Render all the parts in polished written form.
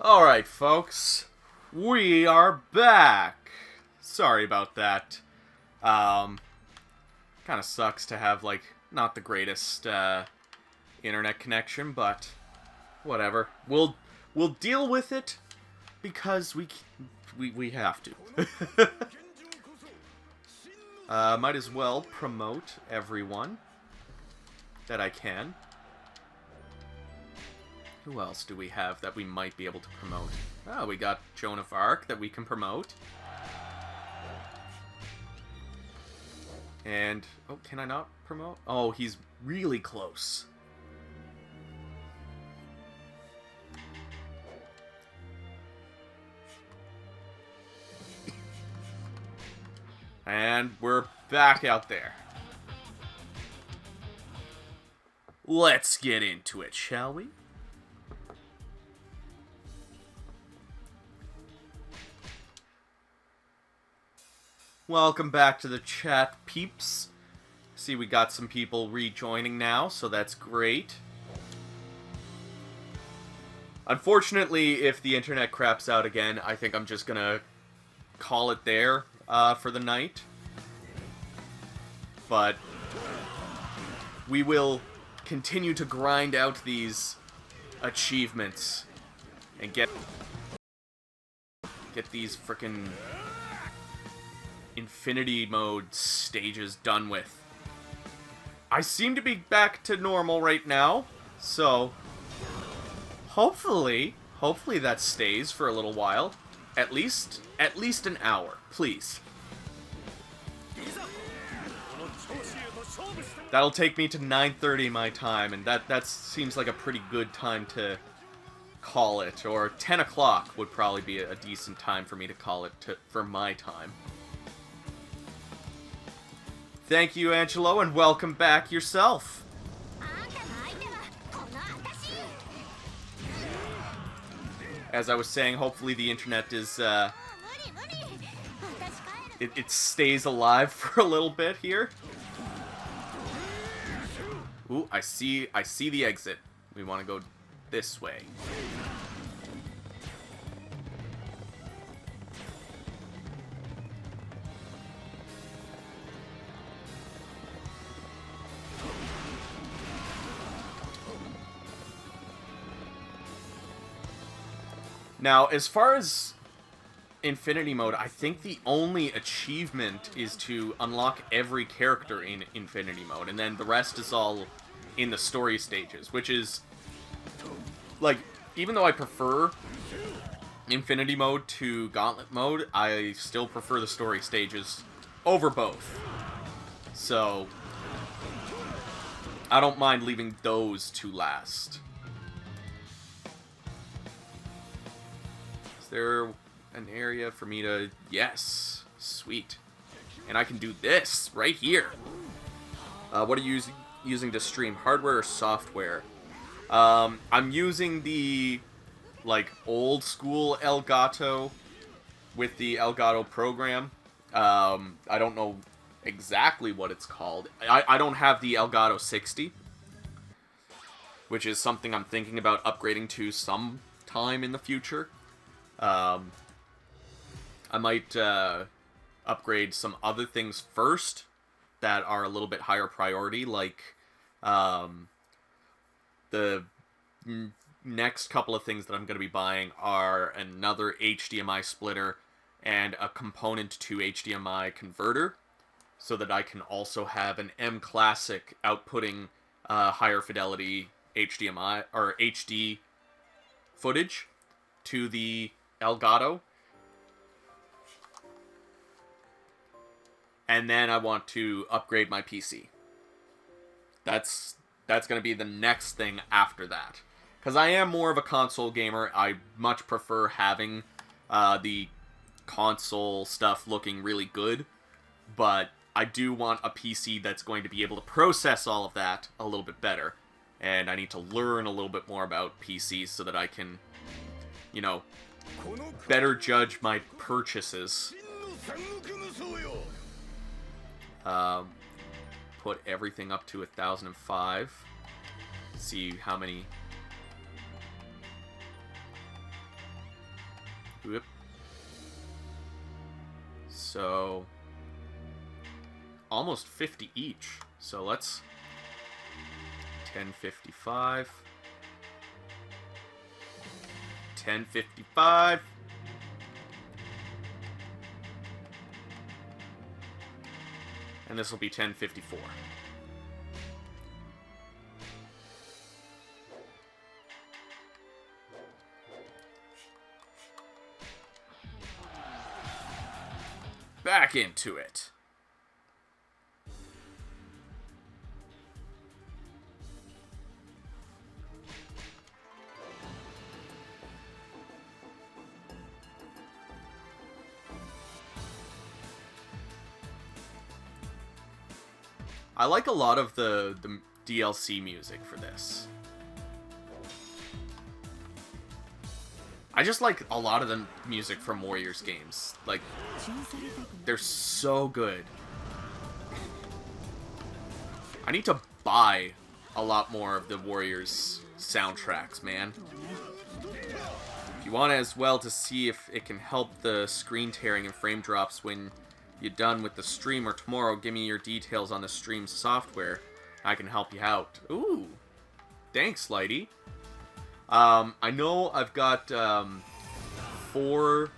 Alright, folks. We are back. Sorry about that. Kind of sucks to have, like, not the greatest, internet connection, but whatever. We'll deal with it because we have to. Might as well promote everyone that I can. Who else do we have that we might be able to promote? Oh, we got Joan of Arc that we can promote. And, oh, can I not promote? Oh, he's really close. And we're back out there. Let's get into it, shall we? Welcome back to the chat, peeps. See, we got some people rejoining now, so that's great. Unfortunately, if the internet craps out again, I think I'm just gonna call it there for the night. But we will continue to grind out these achievements and get these frickin' Infinity Mode stages done with. I seem to be back to normal right now, so hopefully that stays for a little while. At least an hour, please. That'll take me to 9:30 my time, and that seems like a pretty good time to call it. Or 10 o'clock would probably be a decent time for me to call it for my time. Thank you, Angelo, and welcome back yourself. As I was saying, hopefully the internet is, it stays alive for a little bit here. Ooh, I see the exit. We want to go this way. Now, as far as Infinity Mode, I think the only achievement is to unlock every character in Infinity Mode, and then the rest is all in the story stages, which is, like, even though I prefer Infinity Mode to Gauntlet Mode, I still prefer the story stages over both. So, I don't mind leaving those to last. Is there an area for me to... Yes. Sweet. And I can do this right here. What are you using to stream? Hardware or software? I'm using the, like, old school Elgato with the Elgato program. I don't know exactly what it's called. I don't have the Elgato 60, which is something I'm thinking about upgrading to sometime in the future. I might upgrade some other things first that are a little bit higher priority, like the next couple of things that I'm going to be buying are another HDMI splitter and a component to HDMI converter, so that I can also have an M Classic outputting higher fidelity HDMI or HD footage to the Elgato. And then I want to upgrade my PC. That's going to be the next thing after that. Because I am more of a console gamer. I much prefer having the console stuff looking really good. But I do want a PC that's going to be able to process all of that a little bit better. And I need to learn a little bit more about PCs so that I can, you know, better judge my purchases. Put everything up to 1005. See how many Whoop. So, almost 50 each. So let's 1055. 1055. And this will be 1054. Back into it. I like a lot of the DLC music for this. I just like a lot of the music from Warriors games. Like, they're so good. I need to buy a lot more of the Warriors soundtracks, man. If you want as well to see if it can help the screen tearing and frame drops when you're done with the stream or tomorrow, give me your details on the stream software. I can help you out. Ooh. Thanks, Lighty. I know I've got 4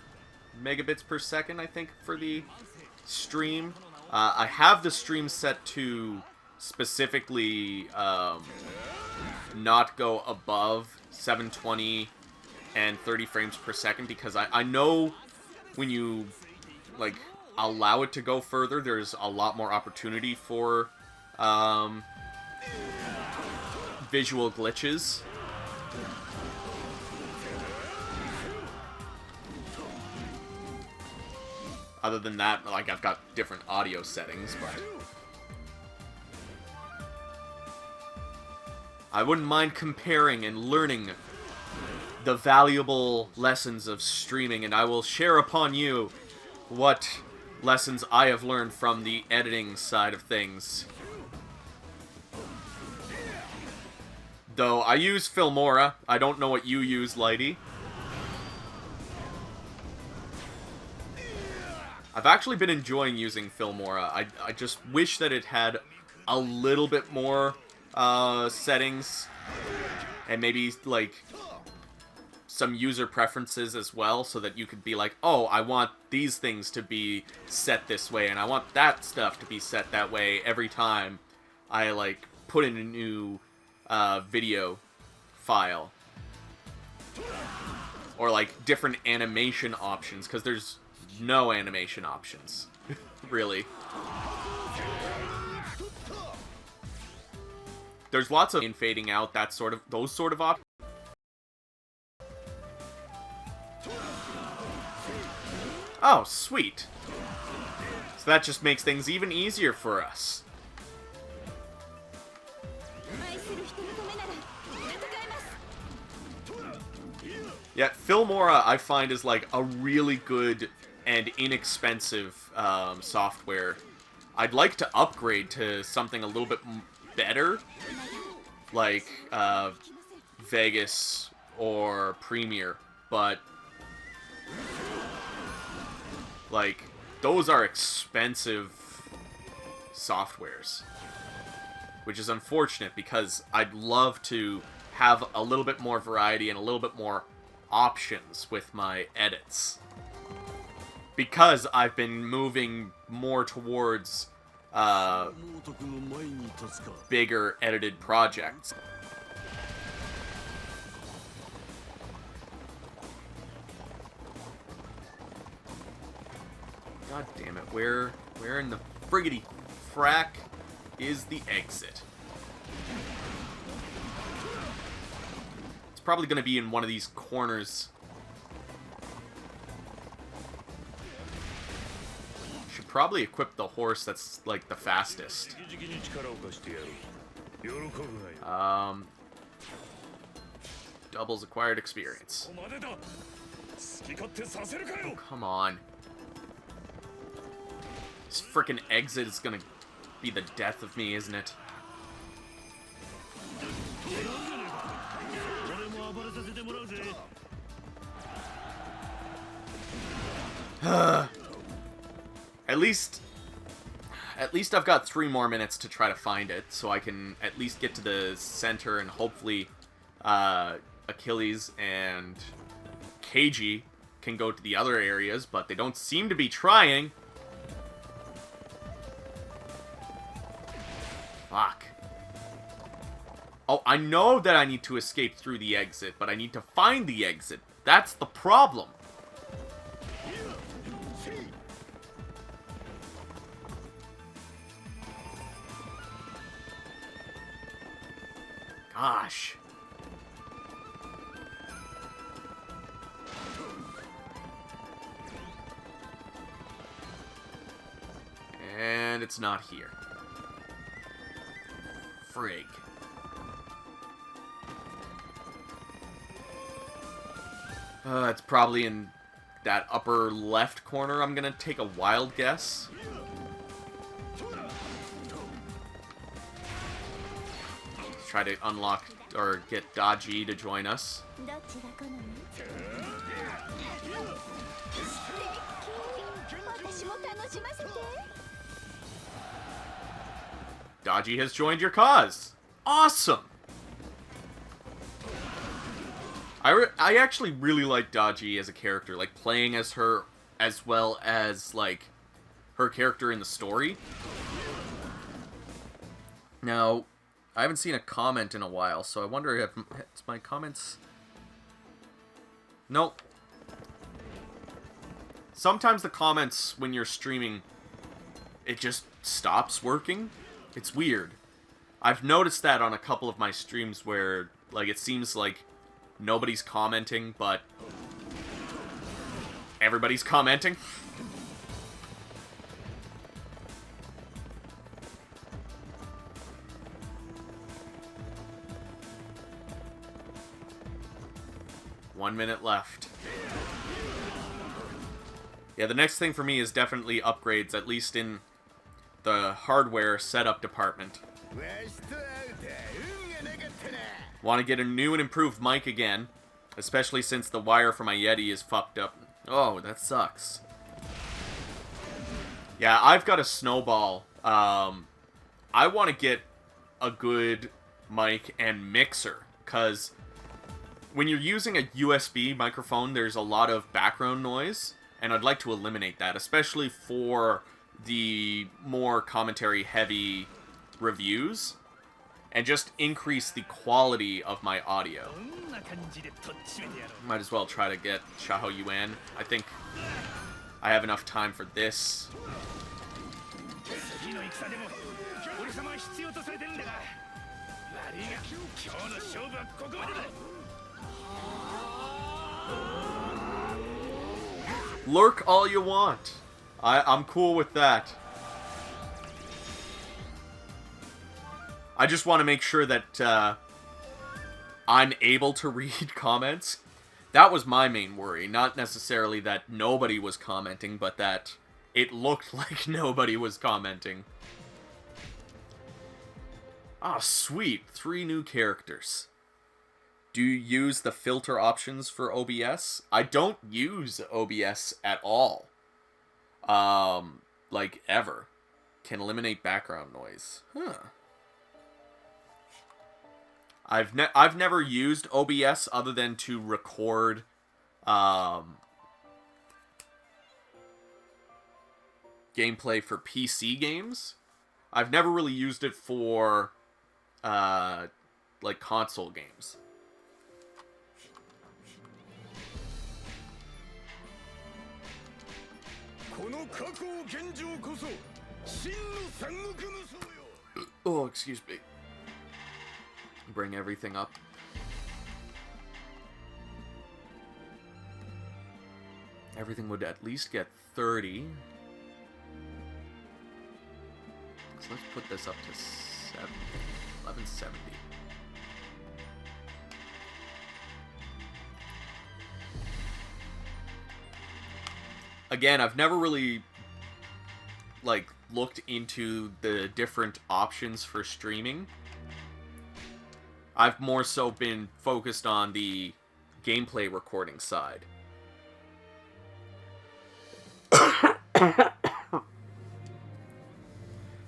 megabits per second, I think, for the stream. I have the stream set to specifically not go above 720 and 30 frames per second because I know when you, like, allow it to go further, there's a lot more opportunity for visual glitches. Other than that, like, I've got different audio settings, but I wouldn't mind comparing and learning the valuable lessons of streaming, and I will share upon you what lessons I have learned from the editing side of things. Though I use Filmora, I don't know what you use, Lighty. I've actually been enjoying using Filmora. I just wish that it had a little bit more settings and maybe like some user preferences as well, so that you could be like, oh, I want these things to be set this way and I want that stuff to be set that way every time I like put in a new video file. Or like different animation options, because there's no animation options, really. There's lots of fading out, those sort of options. Oh, sweet. So that just makes things even easier for us. Yeah, Filmora I find is like a really good and inexpensive software. I'd like to upgrade to something a little bit better, like Vegas or Premiere, but like those are expensive softwares, which is unfortunate because I'd love to have a little bit more variety and a little bit more options with my edits, because I've been moving more towards bigger edited projects. God damn it, where in the friggity frack is the exit? It's probably going to be in one of these corners. Should probably equip the horse that's, like, the fastest. Doubles acquired experience. Oh, come on. This frickin' exit is gonna be the death of me, isn't it? At least I've got 3 more minutes to try to find it, so I can at least get to the center and hopefully Achilles and Keiji can go to the other areas, but they don't seem to be trying. Fuck. Oh, I know that I need to escape through the exit, but I need to find the exit. That's the problem. Gosh. And it's not here. Frig. It's probably in that upper left corner. I'm gonna take a wild guess. Let's try to unlock or get Daji to join us. Daji has joined your cause. Awesome. I actually really like Daji as a character, like playing as her as well as like her character in the story. Now, I haven't seen a comment in a while, so I wonder if it's my comments. Nope. Sometimes the comments when you're streaming, it just stops working. It's weird. I've noticed that on a couple of my streams where, like, it seems like nobody's commenting, but everybody's commenting. One minute left. Yeah, the next thing for me is definitely upgrades, at least in the hardware setup department. Want to get a new and improved mic again, especially since the wire for my Yeti is fucked up. Oh, that sucks. Yeah, I've got a snowball. I want to get a good mic and mixer, because when you're using a USB microphone, there's a lot of background noise, and I'd like to eliminate that, especially for the more commentary-heavy reviews, and just increase the quality of my audio. Might as well try to get Xiahou Yuan. I think I have enough time for this. Lurk all you want. I'm cool with that. I just want to make sure that I'm able to read comments. That was my main worry. Not necessarily that nobody was commenting, but that it looked like nobody was commenting. Ah, sweet. 3 new characters. Do you use the filter options for OBS? I don't use OBS at all. Like, ever. Can eliminate background noise. Huh. I've never used OBS other than to record gameplay for PC games. I've never really used it for like console games. Oh, excuse me. Bring everything up. Everything would at least get 30. So let's put this up to 1170. Again, I've never really like looked into the different options for streaming. I've more so been focused on the gameplay recording side.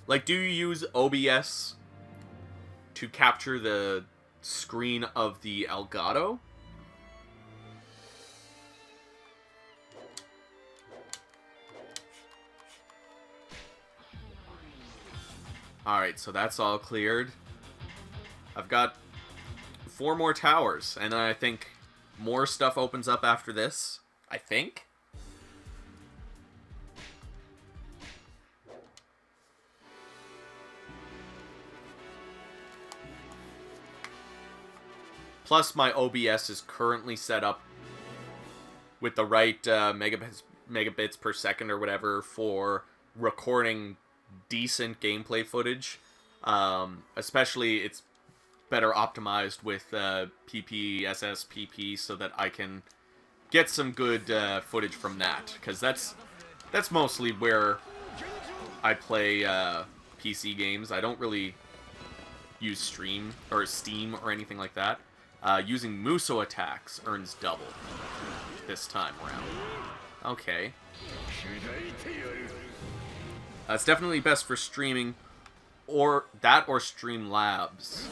Like, do you use OBS to capture the screen of the Elgato? Alright, so that's all cleared. I've got 4 more towers, and then I think more stuff opens up after this. I think? Plus, my OBS is currently set up with the right megabits per second or whatever for recording decent gameplay footage. Especially, it's better optimized with PPSSPP so that I can get some good footage from that. Because that's mostly where I play PC games. I don't really use Steam or anything like that. Using Musou attacks earns double this time around. Okay. It's definitely best for streaming, or Streamlabs.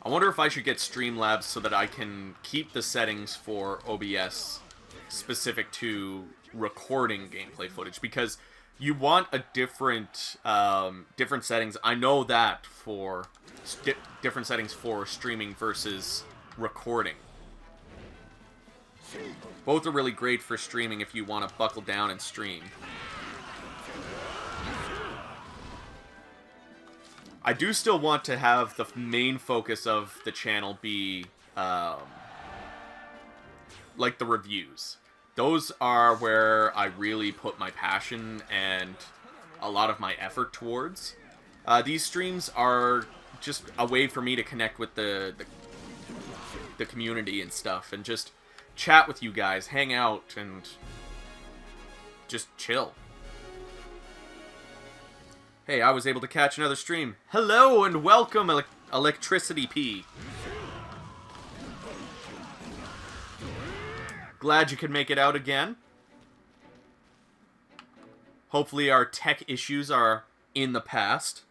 I wonder if I should get Streamlabs so that I can keep the settings for OBS specific to recording gameplay footage, because you want a different settings. I know that for different settings for streaming versus recording. Both are really great for streaming if you want to buckle down and stream. I do still want to have the main focus of the channel be like the reviews. Those are where I really put my passion and a lot of my effort towards. These streams are just a way for me to connect with the community and stuff, and just chat with you guys, hang out, and just chill. Hey, I was able to catch another stream. Hello and welcome, Electricity P. Glad you could make it out again. Hopefully our tech issues are in the past.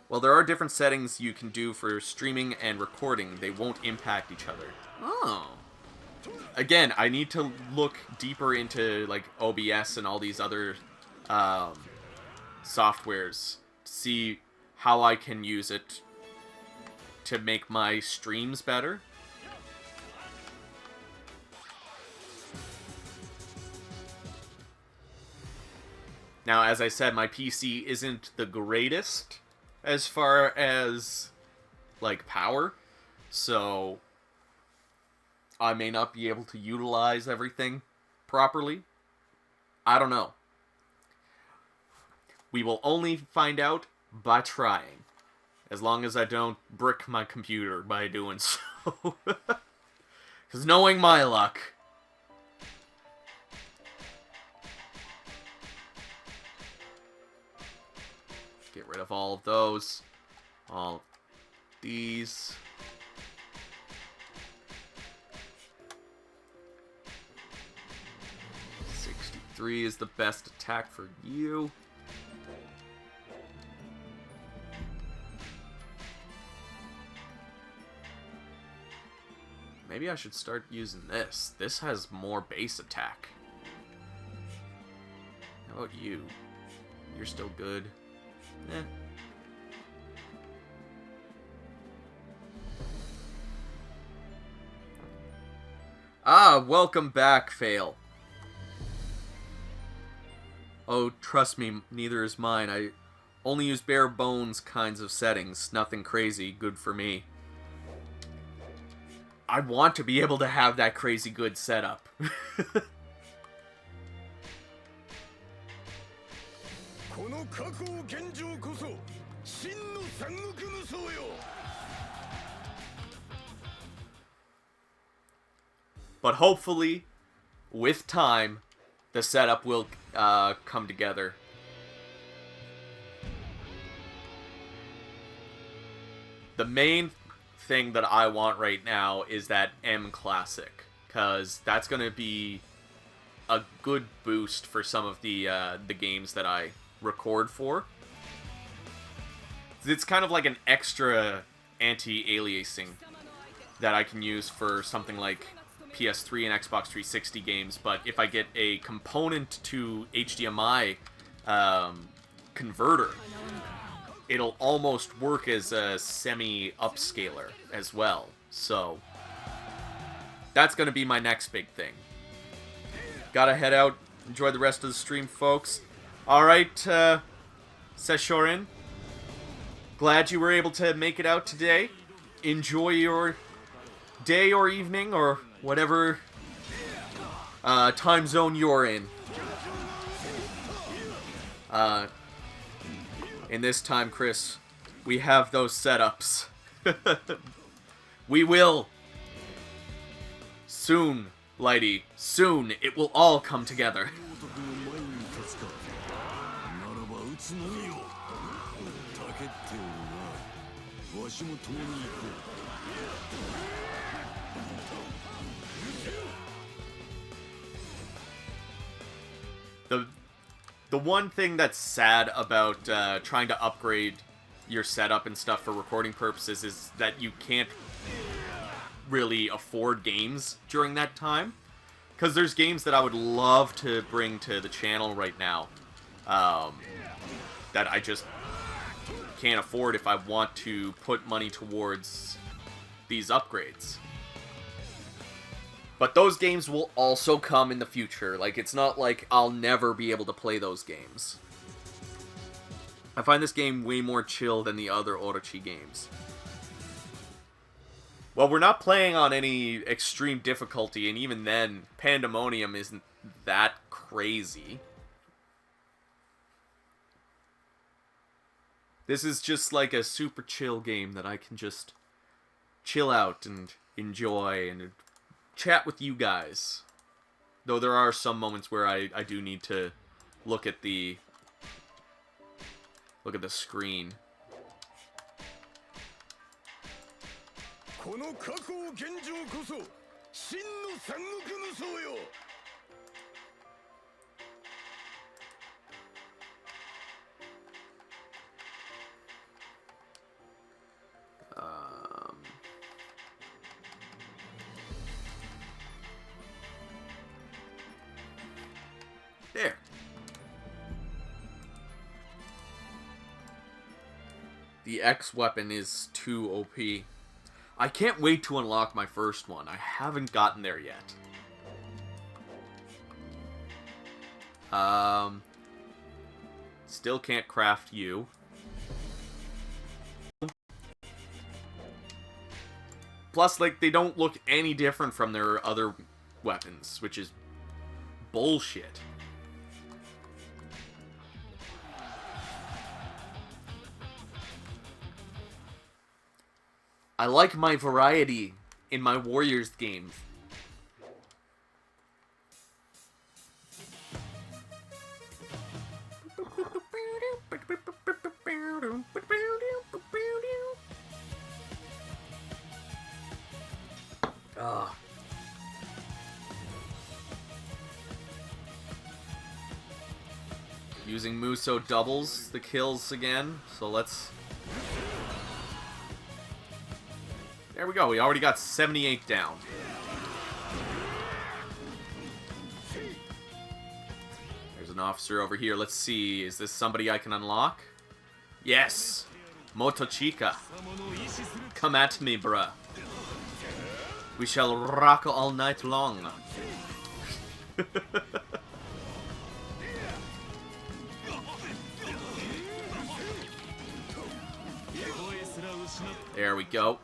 Well, there are different settings you can do for streaming and recording. They won't impact each other. Oh. Again, I need to look deeper into like OBS and all these other softwares to see how I can use it to make my streams better. Now, as I said, my PC isn't the greatest as far as, like, power, so I may not be able to utilize everything properly. I don't know. We will only find out by trying, as long as I don't brick my computer by doing so. Because knowing my luck... Get rid of all of those. All of these. .63 is the best attack for you. Maybe I should start using this. This has more base attack. How about you? You're still good. Eh. Ah, welcome back, Fail. Oh, trust me, neither is mine. I only use bare bones kinds of settings. Nothing crazy, good for me. I want to be able to have that crazy good setup. But hopefully, with time, the setup will come together. The main thing that I want right now is that M Classic, because that's going to be a good boost for some of the games that I record for. It's kind of like an extra anti-aliasing that I can use for something like PS3 and Xbox 360 games, but if I get a component to HDMI converter, it'll almost work as a semi-upscaler as well. So that's going to be my next big thing. Gotta head out. Enjoy the rest of the stream, folks. Alright, Seshorin. Glad you were able to make it out today. Enjoy your day or evening or whatever time zone you're in. In this time, Chris, we have those setups. We will. Soon, Lighty. Soon, it will all come together. The one thing that's sad about trying to upgrade your setup and stuff for recording purposes is that you can't really afford games during that time. Because there's games that I would love to bring to the channel right now that I just can't afford if I want to put money towards these upgrades. But those games will also come in the future. Like, it's not like I'll never be able to play those games. I find this game way more chill than the other Orochi games. Well, we're not playing on any extreme difficulty, and even then, Pandemonium isn't that crazy. This is just like a super chill game that I can just chill out and enjoy and chat with you guys. Though there are some moments where I do need to look at the screen. There. The X weapon is too OP. I can't wait to unlock my first one. I haven't gotten there yet. Still can't craft you. Plus, like, they don't look any different from their other weapons, which is bullshit. I like my variety in my Warriors games. Using Musou doubles the kills again, so let's... There we go, we already got 78 down. There's an officer over here, let's see, is this somebody I can unlock? Yes! Motochika. Come at me, bruh. We shall rock all night long. There we go.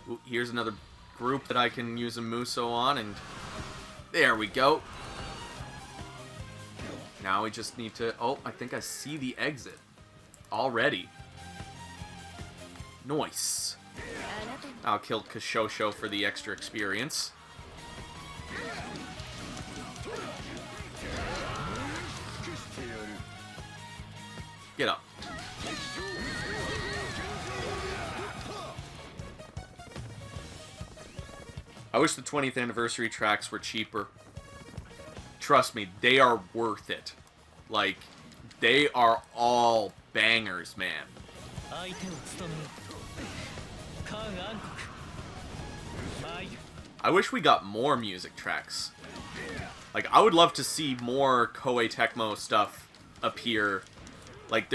Ooh, here's another group that I can use a Musou on, and there we go. Now we just need to... Oh, I think I see the exit already. Nice. I'll kill Kashosho for the extra experience. Get up. I wish the 20th anniversary tracks were cheaper. Trust me, they are worth it. Like, they are all bangers, man. I wish we got more music tracks. Like, I would love to see more Koei Tecmo stuff appear. Like,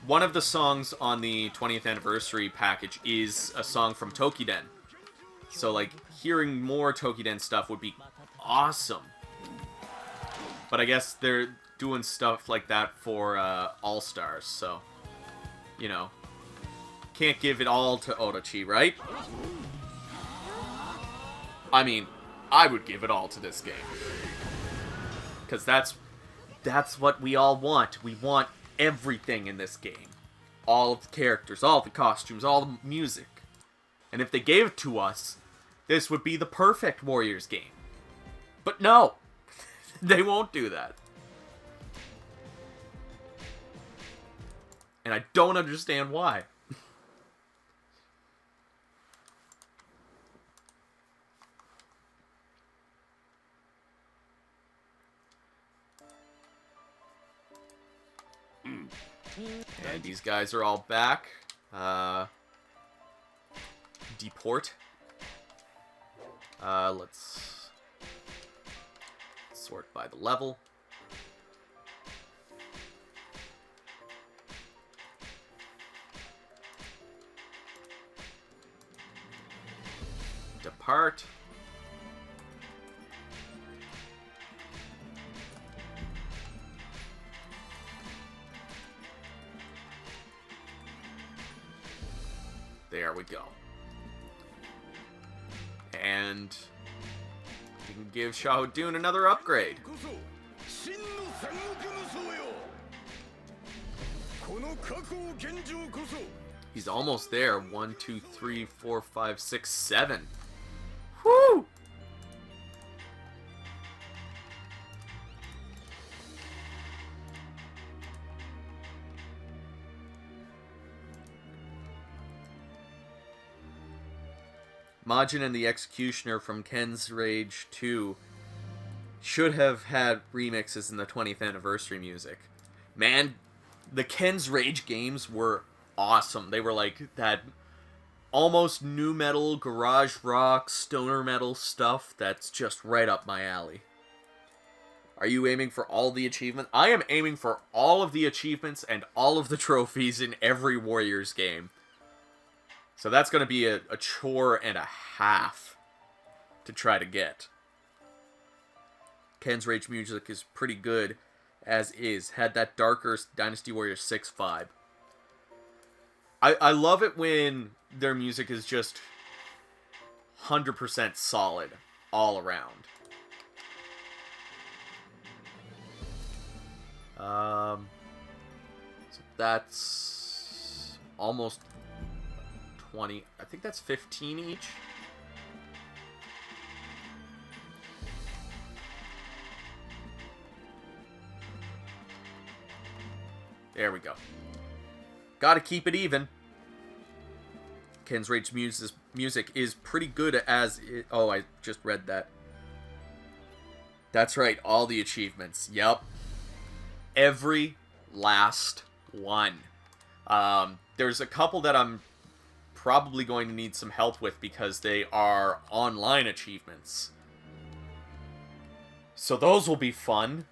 one of the songs on the 20th anniversary package is a song from Tokiden. So, like, hearing more Tokiden stuff would be awesome. But I guess they're doing stuff like that for All-Stars, so, you know, can't give it all to Orochi, right? I mean, I would give it all to this game. Because that's what we all want. We want everything in this game. All of the characters, all the costumes, all the music. And if they gave it to us, this would be the perfect Warriors game. But no! They won't do that. And I don't understand why. And these guys are all back. Deport. Let's sort by the level. Depart. There we go. And we can give Shahudun another upgrade. He's almost there. 1, 2, 3, 4, 5, 6, 7. Woo! Majin and the Executioner from Ken's Rage 2 should have had remixes in the 20th anniversary music. Man, the Ken's Rage games were awesome. They were like that almost nu metal, garage rock, stoner metal stuff that's just right up my alley. Are you aiming for all the achievements? I am aiming for all of the achievements and all of the trophies in every Warriors game. So that's going to be a chore and a half to try to get. Ken's Rage music is pretty good as is. Had that darker Dynasty Warriors 6 vibe. I love it when their music is just 100% solid all around. So that's almost 20. I think that's 15 each. There we go. Gotta keep it even. Ken's Rage music is pretty good as it... Oh, I just read that. That's right, all the achievements. Yep. Every last one. There's a couple that I'm probably going to need some help with because they are online achievements. So those will be fun.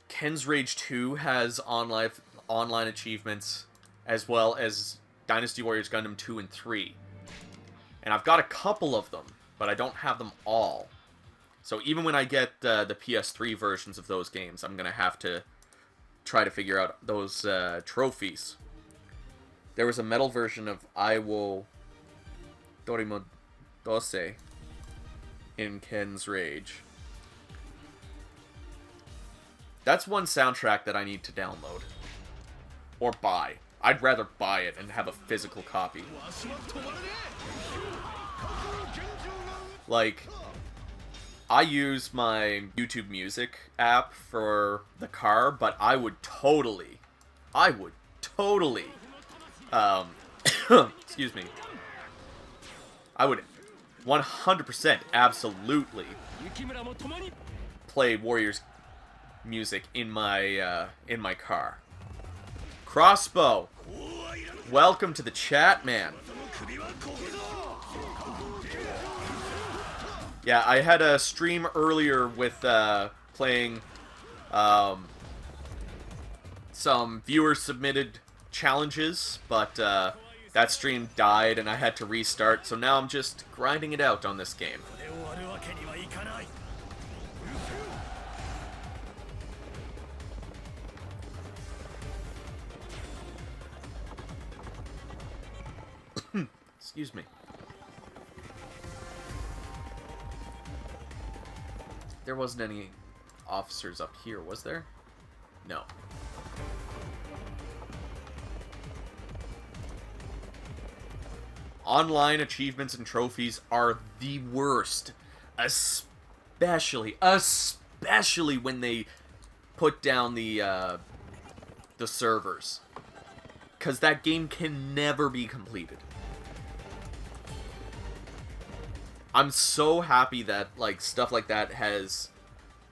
Ken's Rage 2 has online achievements, as well as Dynasty Warriors Gundam 2 and 3. And I've got a couple of them, but I don't have them all. So even when I get the PS3 versions of those games, I'm going to have to try to figure out those trophies. There was a metal version of I Wo Dorimo Dose in Ken's Rage. That's one soundtrack that I need to download. Or buy. I'd rather buy it and have a physical copy. Like, I use my YouTube Music app for the car, but I would totally I would totally, excuse me, I would 100% absolutely play Warriors music in my car. Crossbow, welcome to the chat, man. Yeah, I had a stream earlier with playing some viewer-submitted challenges, but that stream died and I had to restart, so now I'm just grinding it out on this game. Excuse me. There wasn't any officers up here, was there? No. Online achievements and trophies are the worst. Especially when they put down the servers. Because that game can never be completed. I'm so happy that stuff like that has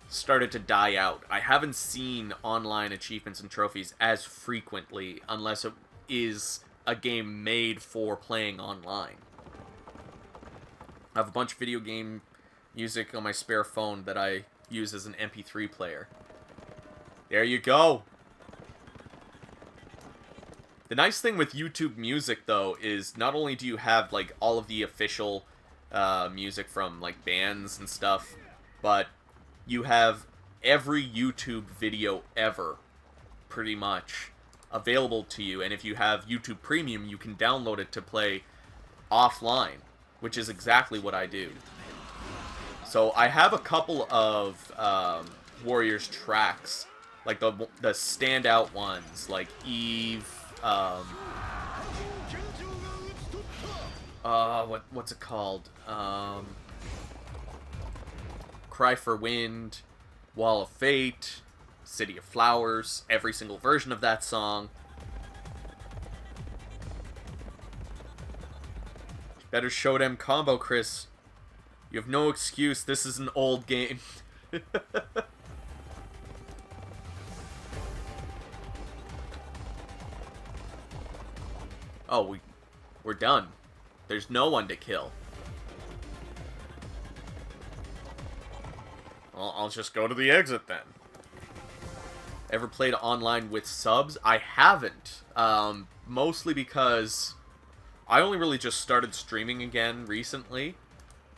started to die out. I haven't seen online achievements and trophies as frequently unless it is a game made for playing online. I have a bunch of video game music on my spare phone that I use as an MP3 player. There you go. The nice thing with YouTube Music, though, is not only do you have all of the official music from bands and stuff, but you have every YouTube video ever, pretty much, available to you. And if you have YouTube Premium, you can download it to play offline, which is exactly what I do. So I have a couple of Warriors tracks, like the standout ones, like Eve. What's it called? Cry for Wind, Wall of Fate, City of Flowers, every single version of that song. Better show them combo, Chris. You have no excuse, this is an old game. Oh, we're done. There's no one to kill. Well, I'll just go to the exit then. Ever played online with subs? I haven't. Mostly because I only really just started streaming again recently.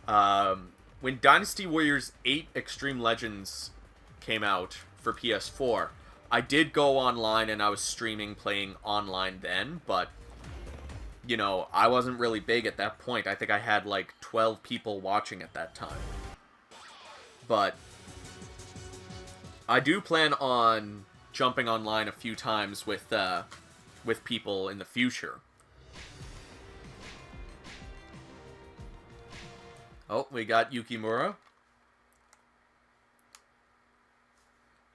When Dynasty Warriors 8 Extreme Legends came out for PS4, I did go online and I was streaming playing online then, but you know, I wasn't really big at that point. I think I had 12 people watching at that time. But I do plan on jumping online a few times with people in the future. Oh, we got Yukimura.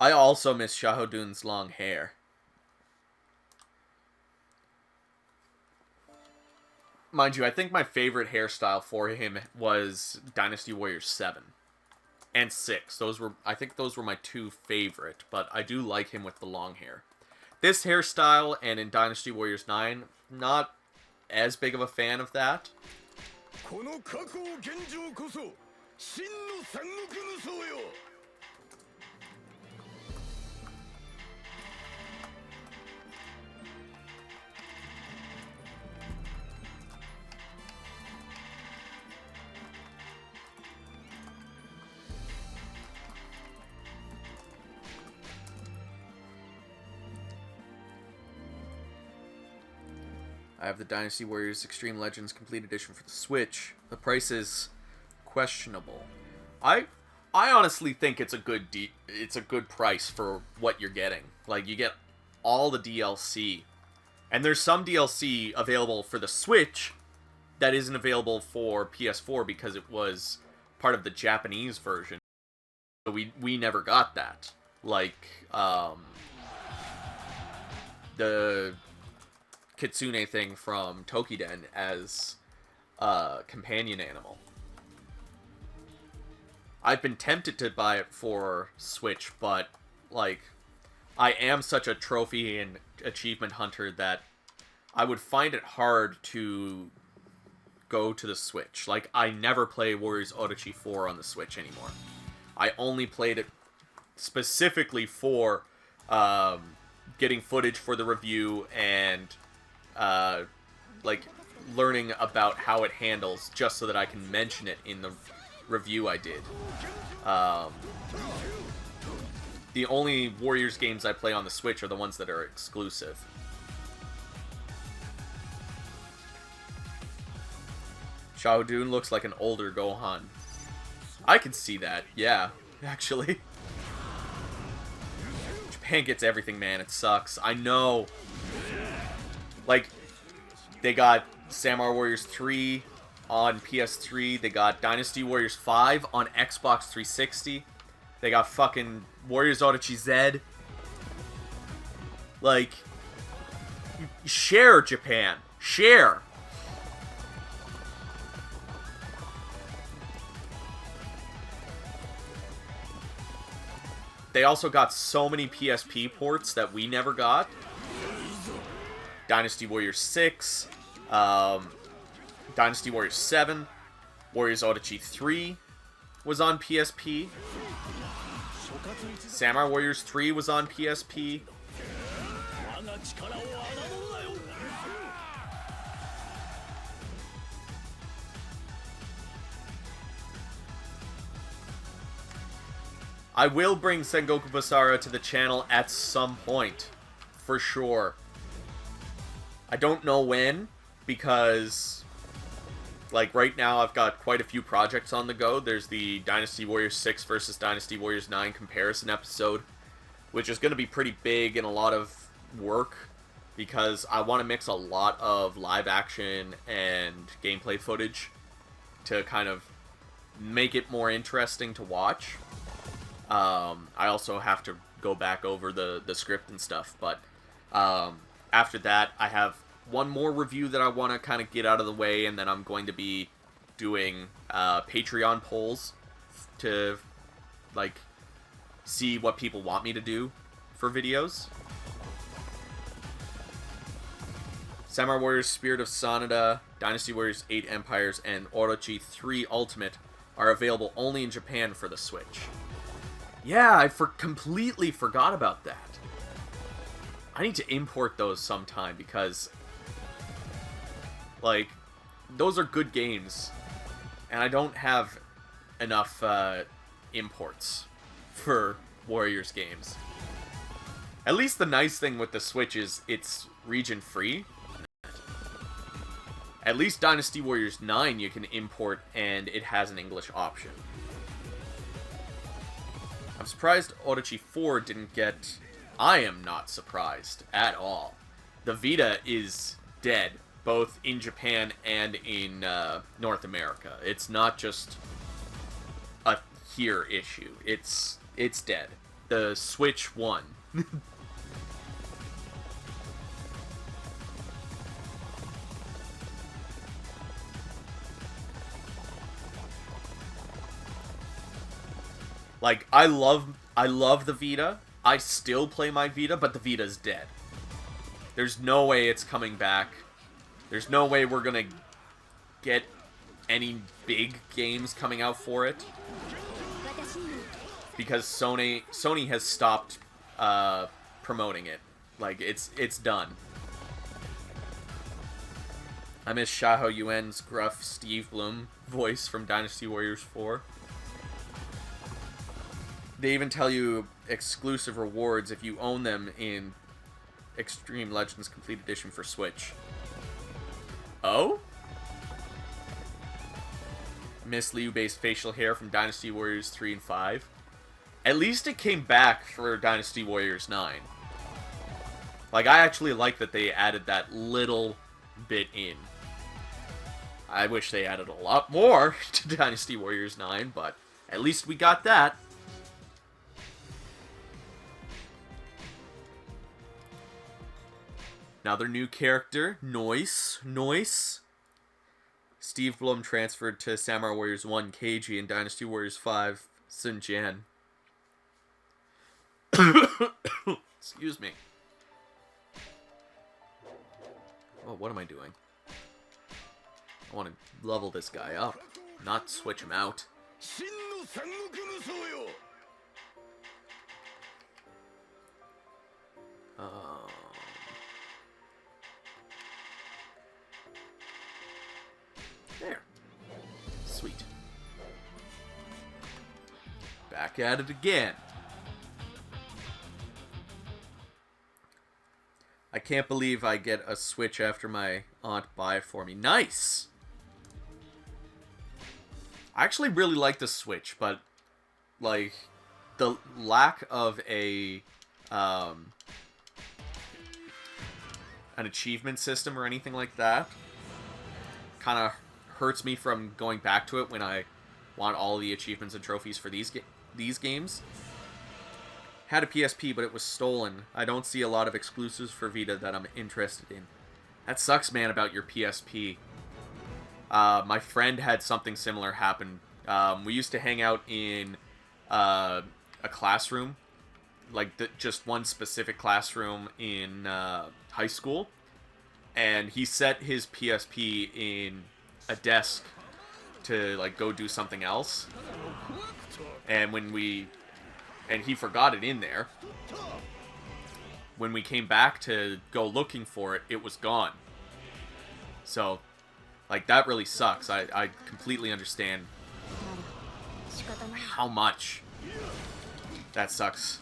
I also miss Shahadun's long hair. Mind you, I think my favorite hairstyle for him was Dynasty Warriors 7 and 6. I think those were my two favorite, but I do like him with the long hair. This hairstyle and in Dynasty Warriors 9, not as big of a fan of that. I have the Dynasty Warriors Extreme Legends Complete Edition for the Switch. The price is questionable. I honestly think it's a good price for what you're getting. You get all the DLC, and there's some DLC available for the Switch that isn't available for PS4 because it was part of the Japanese version. So we never got that. the Kitsune thing from Tokiden as a companion animal. I've been tempted to buy it for Switch, but, like, I am such a trophy and achievement hunter that I would find it hard to go to the Switch. Like, I never play Warriors Orochi 4 on the Switch anymore. I only played it specifically for getting footage for the review and, like, learning about how it handles, just so that I can mention it in the review I did. The only Warriors games I play on the Switch are the ones that are exclusive. Xiaodun looks like an older Gohan. I can see that, yeah, actually. Japan gets everything, man. It sucks. I know. Like, they got Samurai Warriors 3 on PS3. They got Dynasty Warriors 5 on Xbox 360. They got fucking Warriors Orochi Z. Like, share, Japan. Share. They also got so many PSP ports that we never got. Dynasty Warriors 6, Dynasty Warriors 7, Warriors Orochi 3 was on PSP. Samurai Warriors 3 was on PSP. I will bring Sengoku Basara to the channel at some point, for sure. I don't know when, because, like, right now I've got quite a few projects on the go. There's the Dynasty Warriors 6 versus Dynasty Warriors 9 comparison episode, which is going to be pretty big and a lot of work, because I want to mix a lot of live action and gameplay footage to kind of make it more interesting to watch. I also have to go back over the script and stuff, but after that, I have one more review that I want to kind of get out of the way, and then I'm going to be doing Patreon polls to, like, see what people want me to do for videos. Samurai Warriors Spirit of Sanada, Dynasty Warriors 8 Empires, and Orochi 3 Ultimate are available only in Japan for the Switch. Yeah, I completely forgot about that. I need to import those sometime because, like, those are good games, and I don't have enough imports for Warriors games. At least the nice thing with the Switch is it's region-free. At least Dynasty Warriors 9 you can import, and it has an English option. I'm surprised Orochi 4 didn't get... I am not surprised at all. The Vita is dead, both in Japan and in North America. It's not just a here issue. It's dead. The Switch won. Like, I love the Vita. I still play my Vita, but the Vita's dead. There's no way it's coming back. There's no way we're gonna get any big games coming out for it. Because Sony has stopped promoting it. Like, it's done. I miss Shaho Yuen's gruff Steve Blum voice from Dynasty Warriors 4. They even tell you exclusive rewards if you own them in Extreme Legends Complete Edition for Switch. Oh? Miss Liu-based facial hair from Dynasty Warriors 3 and 5. At least it came back for Dynasty Warriors 9. Like, I actually like that they added that little bit in. I wish they added a lot more to Dynasty Warriors 9, but at least we got that. Another new character. Noise. Steve Blum transferred to Samurai Warriors 1 Keiji and Dynasty Warriors 5 Sun Jian. Excuse me. Oh, what am I doing? I want to level this guy up, not switch him out. There. Sweet. Back at it again. I can't believe I get a Switch after my aunt buy it for me. Nice! I actually really like the Switch, but, like, the lack of an achievement system or anything like that kind of hurts me from going back to it when I want all the achievements and trophies for these games. Had a PSP, but it was stolen. I don't see a lot of exclusives for Vita that I'm interested in. That sucks, man, about your PSP. My friend had something similar happen. We used to hang out in a classroom, like just one specific classroom in high school, and he set his PSP in a desk to like go do something else, and he forgot it in there. When we came back to go looking for it, it was gone. So, like, that really sucks. I completely understand how much that sucks.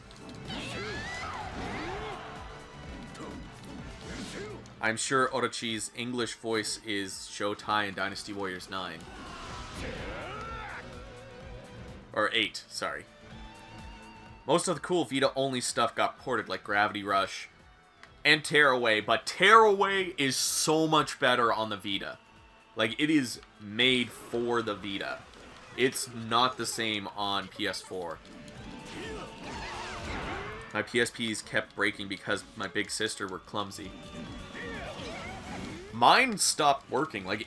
I'm sure Orochi's English voice is Shoutai in Dynasty Warriors 9. Or 8, sorry. Most of the cool Vita-only stuff got ported, like Gravity Rush and Tearaway, but Tearaway is so much better on the Vita. Like, it is made for the Vita. It's not the same on PS4. My PSPs kept breaking because my big sister were clumsy. Mine stopped working. Like,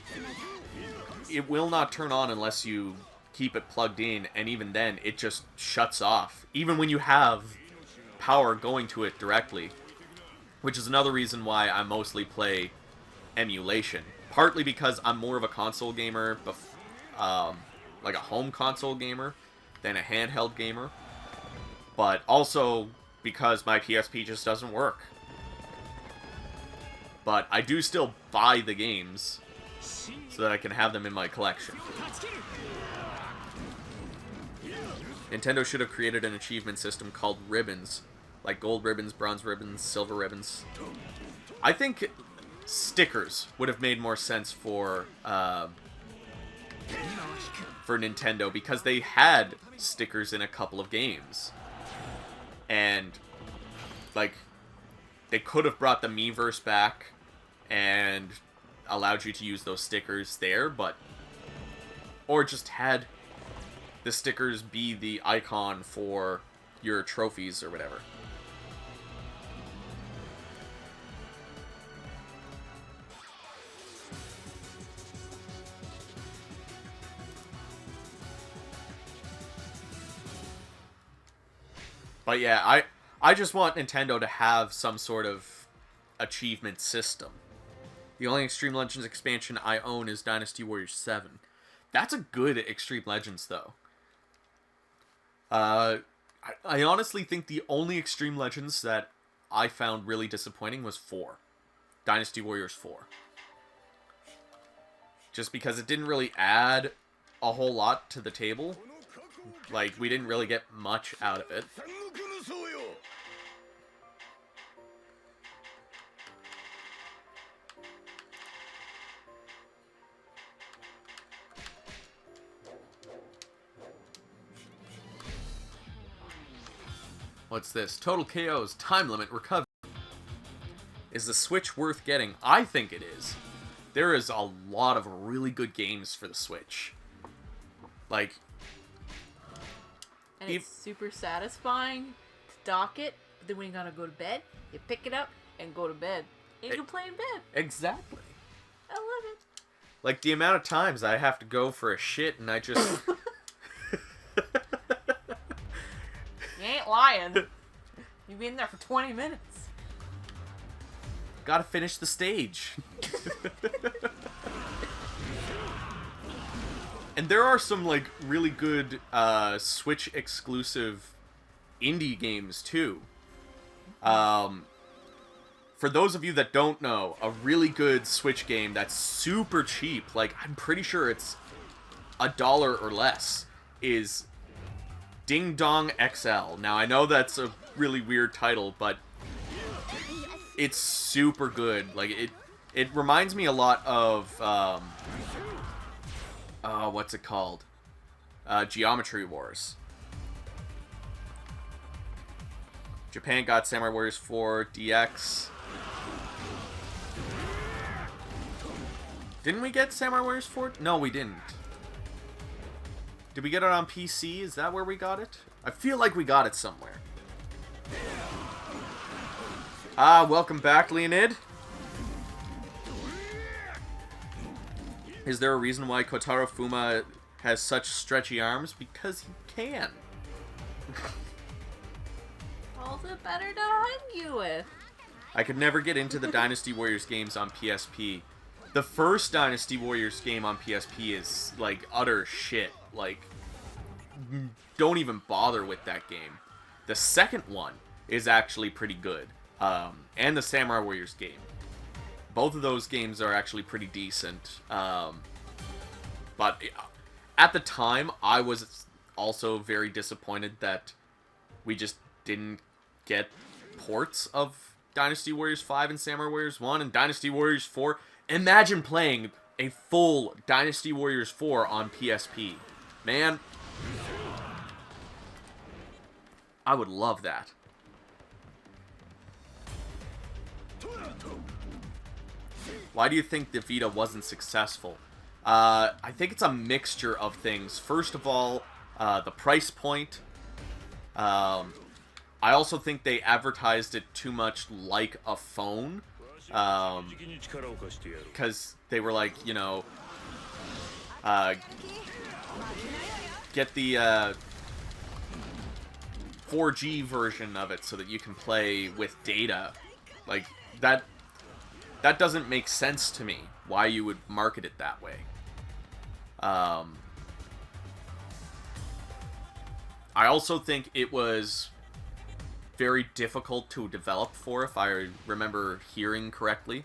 it will not turn on unless you keep it plugged in, and even then, it just shuts off. Even when you have power going to it directly. Which is another reason why I mostly play emulation. Partly because I'm more of a console gamer, like a home console gamer, than a handheld gamer. But also because my PSP just doesn't work. But I do still buy the games so that I can have them in my collection. Nintendo should have created an achievement system called ribbons. Like gold ribbons, bronze ribbons, silver ribbons. I think stickers would have made more sense for Nintendo, because they had stickers in a couple of games. And, like, they could have brought the Miiverse back and allowed you to use those stickers there, but... Or just had the stickers be the icon for your trophies or whatever. But yeah, I just want Nintendo to have some sort of achievement system. The only Extreme Legends expansion I own is Dynasty Warriors 7. That's a good Extreme Legends, though. I honestly think the only Extreme Legends that I found really disappointing was 4. Dynasty Warriors 4. Just because it didn't really add a whole lot to the table. Like, we didn't really get much out of it. What's this? Total KOs, time limit, recovery. Is the Switch worth getting? I think it is. There is a lot of really good games for the Switch. Like... And it's super satisfying to dock it, but then when you gotta go to bed, you pick it up and go to bed. You can play in bed. Exactly. I love it. Like, the amount of times I have to go for a shit and I just... You ain't lying. You've been there for 20 minutes. Gotta finish the stage. And there are some, like, really good Switch exclusive indie games too. For those of you that don't know, a really good Switch game that's super cheap, like, I'm pretty sure it's $1 or less, is Ding Dong XL. Now, I know that's a really weird title, but it's super good. Like, it reminds me a lot of, what's it called? Geometry Wars. Japan got Samurai Warriors 4 DX. Didn't we get Samurai Warriors 4? No, we didn't. Did we get it on PC? Is that where we got it? I feel like we got it somewhere. Welcome back, Leonid. Is there a reason why Kotaro Fuma has such stretchy arms? Because he can. All the better to hug you with. I could never get into the Dynasty Warriors games on PSP. The first Dynasty Warriors game on PSP is, like, utter shit. Like, don't even bother with that game. The second one is actually pretty good. And the Samurai Warriors game. Both of those games are actually pretty decent. But at the time, I was also very disappointed that we just didn't get ports of Dynasty Warriors 5 and Samurai Warriors 1 and Dynasty Warriors 4. Imagine playing a full Dynasty Warriors 4 on PSP. Man, I would love that. Why do you think the Vita wasn't successful? I think it's a mixture of things. First of all, the price point. I also think they advertised it too much like a phone. Because they were like, you know, get the 4G version of it so that you can play with data. Like, that doesn't make sense to me, why you would market it that way. I also think it was very difficult to develop for, if I remember hearing correctly.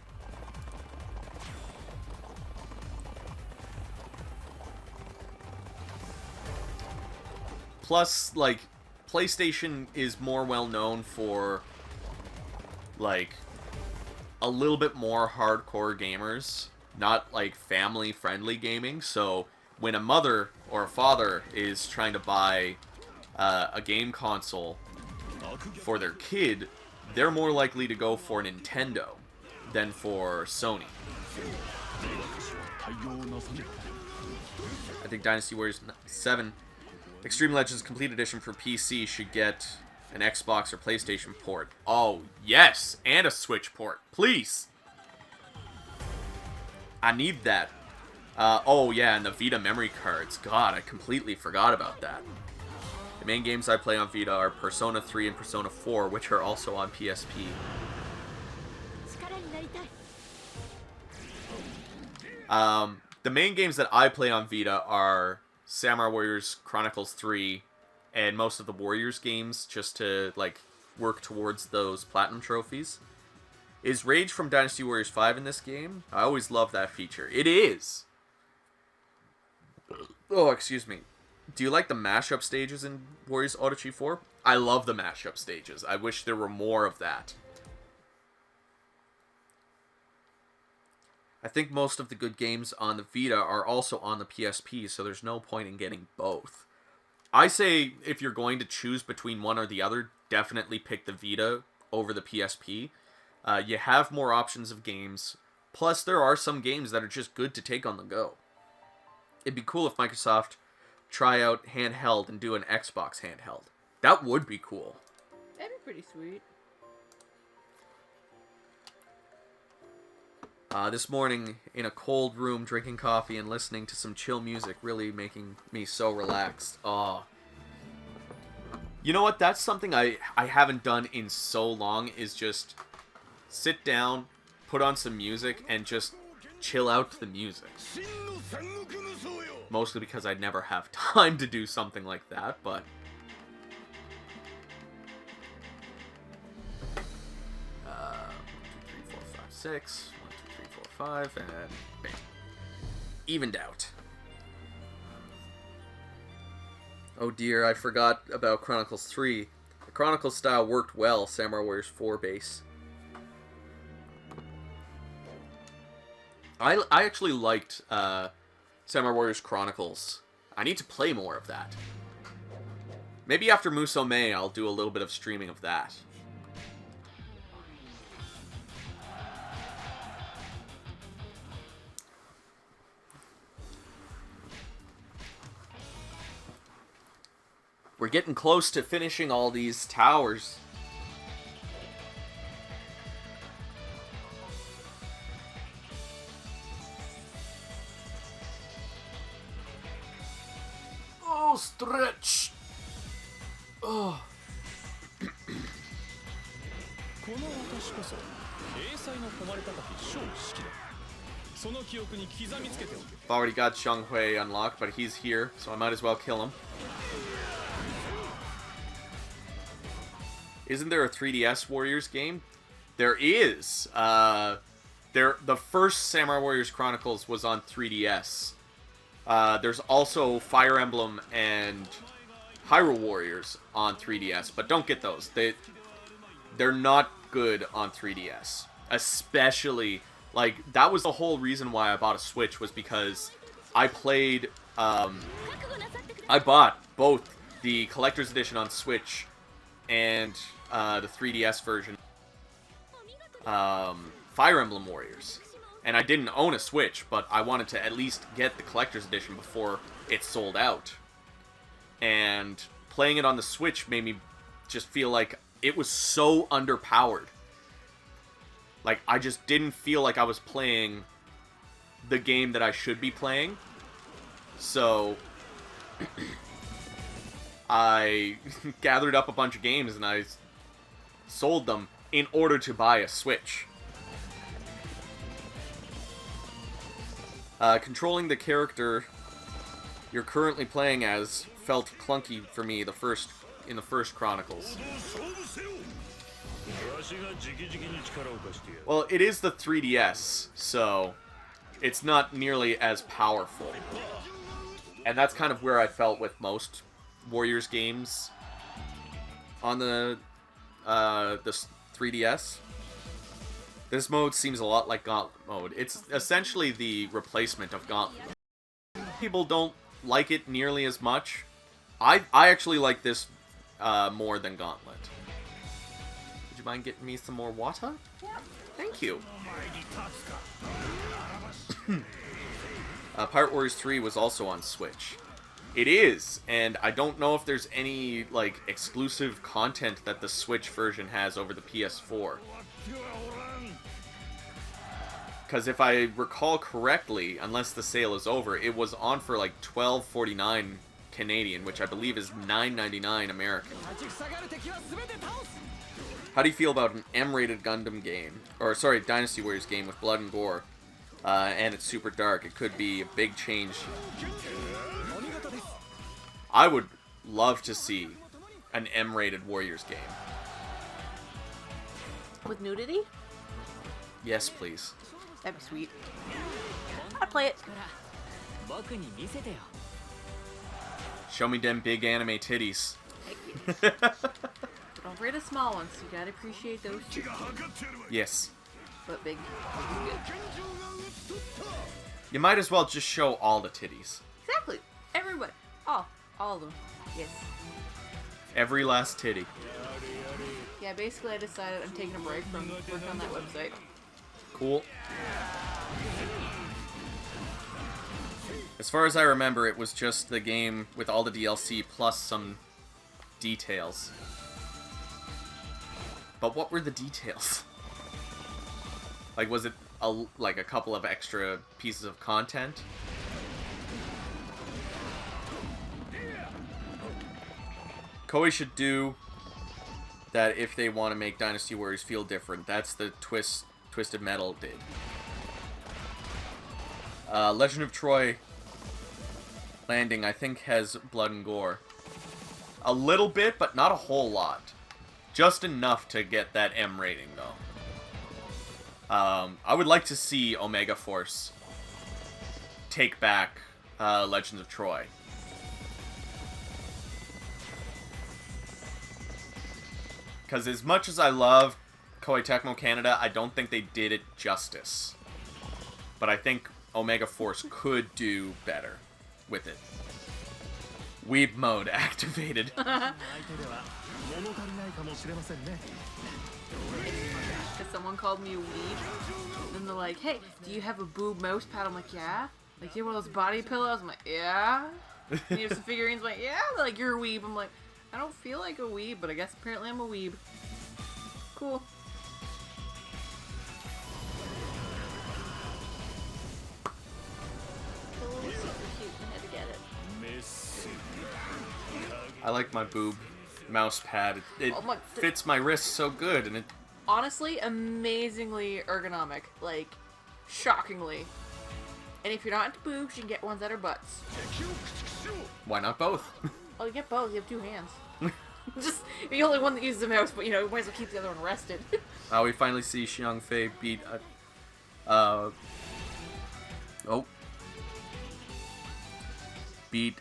Plus, like, PlayStation is more well known for, like, a little bit more hardcore gamers, not, like, family-friendly gaming. So when a mother or a father is trying to buy a game console for their kid, they're more likely to go for Nintendo than for Sony. I think Dynasty Warriors 7 Extreme Legends Complete Edition for PC should get an Xbox or PlayStation port. Oh, yes! And a Switch port. Please! I need that. Oh, yeah, and the Vita memory cards. God, I completely forgot about that. The main games I play on Vita are Persona 3 and Persona 4, which are also on PSP. The main games that I play on Vita are Samurai Warriors Chronicles 3 and most of the Warriors games, just to, like, work towards those platinum trophies. Is Rage from Dynasty Warriors 5 in this game? I always love that feature. It is! Oh, excuse me. Do you like the mashup stages in Warriors Orochi 4? I love the mashup stages. I wish there were more of that. I think most of the good games on the Vita are also on the PSP, so there's no point in getting both. I say if you're going to choose between one or the other, definitely pick the Vita over the PSP. You have more options of games, plus there are some games that are just good to take on the go. It'd be cool if Microsoft try out handheld and do an Xbox handheld. That would be cool. That'd be pretty sweet. This morning, in a cold room, drinking coffee and listening to some chill music, really making me so relaxed. Oh. You know what? That's something I haven't done in so long, is just sit down, put on some music, and just chill out to the music. Mostly because I'd never have time to do something like that, but... 6. 1, 2, 3, 4, 5, and bam. Evened out. Oh dear, I forgot about Chronicles 3. The Chronicles style worked well, Samurai Warriors 4 base. I actually liked Samurai Warriors Chronicles. I need to play more of that. Maybe after Musou May, I'll do a little bit of streaming of that. We're getting close to finishing all these towers. Oh, stretch. Oh. I've already got Xiang Hui unlocked, but he's here, so I might as well kill him. Isn't there a 3DS Warriors game? There is. The first Samurai Warriors Chronicles was on 3DS. There's also Fire Emblem and Hyrule Warriors on 3DS, but don't get those. They're not good on 3DS. Especially, like, that was the whole reason why I bought a Switch, was because I played, I bought both the Collector's Edition on Switch and the 3DS version, Fire Emblem Warriors. And I didn't own a Switch, but I wanted to at least get the Collector's Edition before it sold out. And playing it on the Switch made me just feel like it was so underpowered. Like, I just didn't feel like I was playing the game that I should be playing. So I gathered up a bunch of games and I sold them in order to buy a Switch. Controlling the character you're currently playing as felt clunky for me in the first Chronicles. Well, it is the 3DS, so it's not nearly as powerful. And that's kind of where I felt with most Warriors games on the 3DS. This mode seems a lot like Gauntlet mode. It's essentially the replacement of Gauntlet. People don't like it nearly as much. I actually like this more than Gauntlet. Would you mind getting me some more water? Yeah. Thank you. Pirate Warriors 3 was also on Switch. It is, and I don't know if there's any, like, exclusive content that the Switch version has over the PS4. Because if I recall correctly, unless the sale is over, it was on for like $12.49 Canadian, which I believe is $9.99 American. How do you feel about an M-rated Gundam game? Or, sorry, Dynasty Warriors game with blood and gore. And it's super dark. It could be a big change. I would love to see an M-rated Warriors game. With nudity? Yes, please. That'd be sweet. I'd play it. Show me them big anime titties. Don't forget the small ones. You gotta appreciate those too. Yes. But big. You might as well just show all the titties. Exactly. Everybody. All of them. Yes. Every last titty. Yeah, basically I decided I'm taking a break from working on that website. Cool. As far as I remember, it was just the game with all the DLC plus some details. But what were the details? Like, was it like a couple of extra pieces of content. Koei should do that if they want to make Dynasty Warriors feel different. That's the Twisted Metal did. Legend of Troy Landing, I think, has blood and gore. A little bit, but not a whole lot. Just enough to get that M rating, though. I would like to see Omega Force take back Legends of Troy. Because as much as I love Koei Tecmo Canada, I don't think they did it justice. But I think Omega Force could do better with it. Weeb mode activated. Because someone called me a weeb. And they're like, hey, do you have a boob mouse pad? I'm like, yeah. Like, you have one of those body pillows? I'm like, yeah. And you have some figurines? I'm like, yeah. They're like, you're a weeb. I'm like, I don't feel like a weeb, but I guess apparently I'm a weeb. Cool. Oh, super cute. I had to get it. I like my boob mouse pad. It fits my wrist so good, and it... Honestly, amazingly ergonomic. Like, shockingly. And if you're not into boobs, you can get ones that are butts. Why not both? Oh, you get both. You have two hands. Just, you're the only one that uses the mouse, but, you know, you might as well keep the other one rested. We finally see Xiang Fei beat... beat,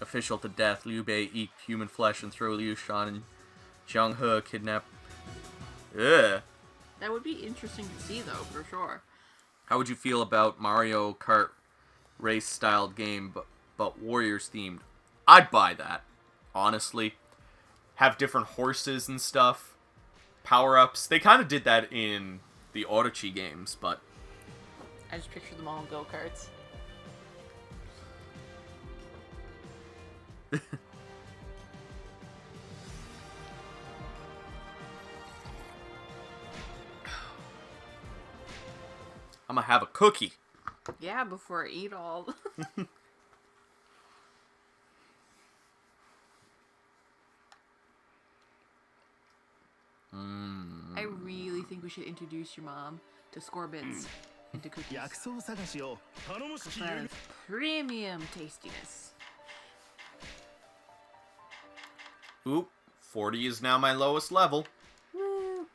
official to death. Liu Bei eat human flesh and throw Liu Shan and Jiang He kidnap... Ugh. That would be interesting to see, though, for sure. How would you feel about Mario Kart race-styled game, but Warriors-themed? I'd buy that, honestly. Have different horses and stuff. Power-ups. They kind of did that in the Orochi games, but... I just picture them all in go-karts. I'm gonna have a cookie. Yeah, before I eat all. I really think we should introduce your mom to Scorbits into cookies. That is premium tastiness. Oop, 40 is now my lowest level. Woo.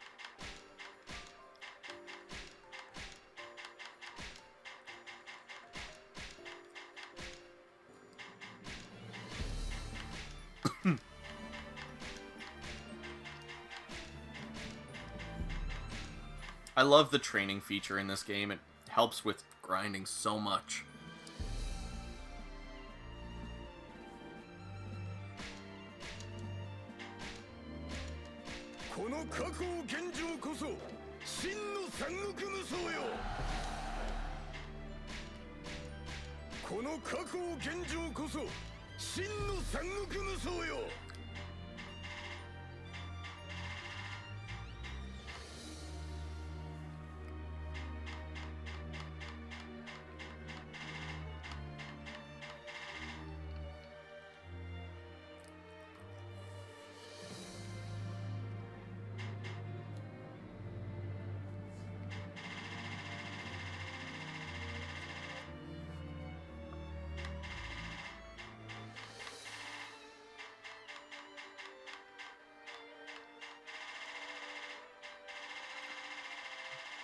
I love the training feature in this game. It helps with grinding so much.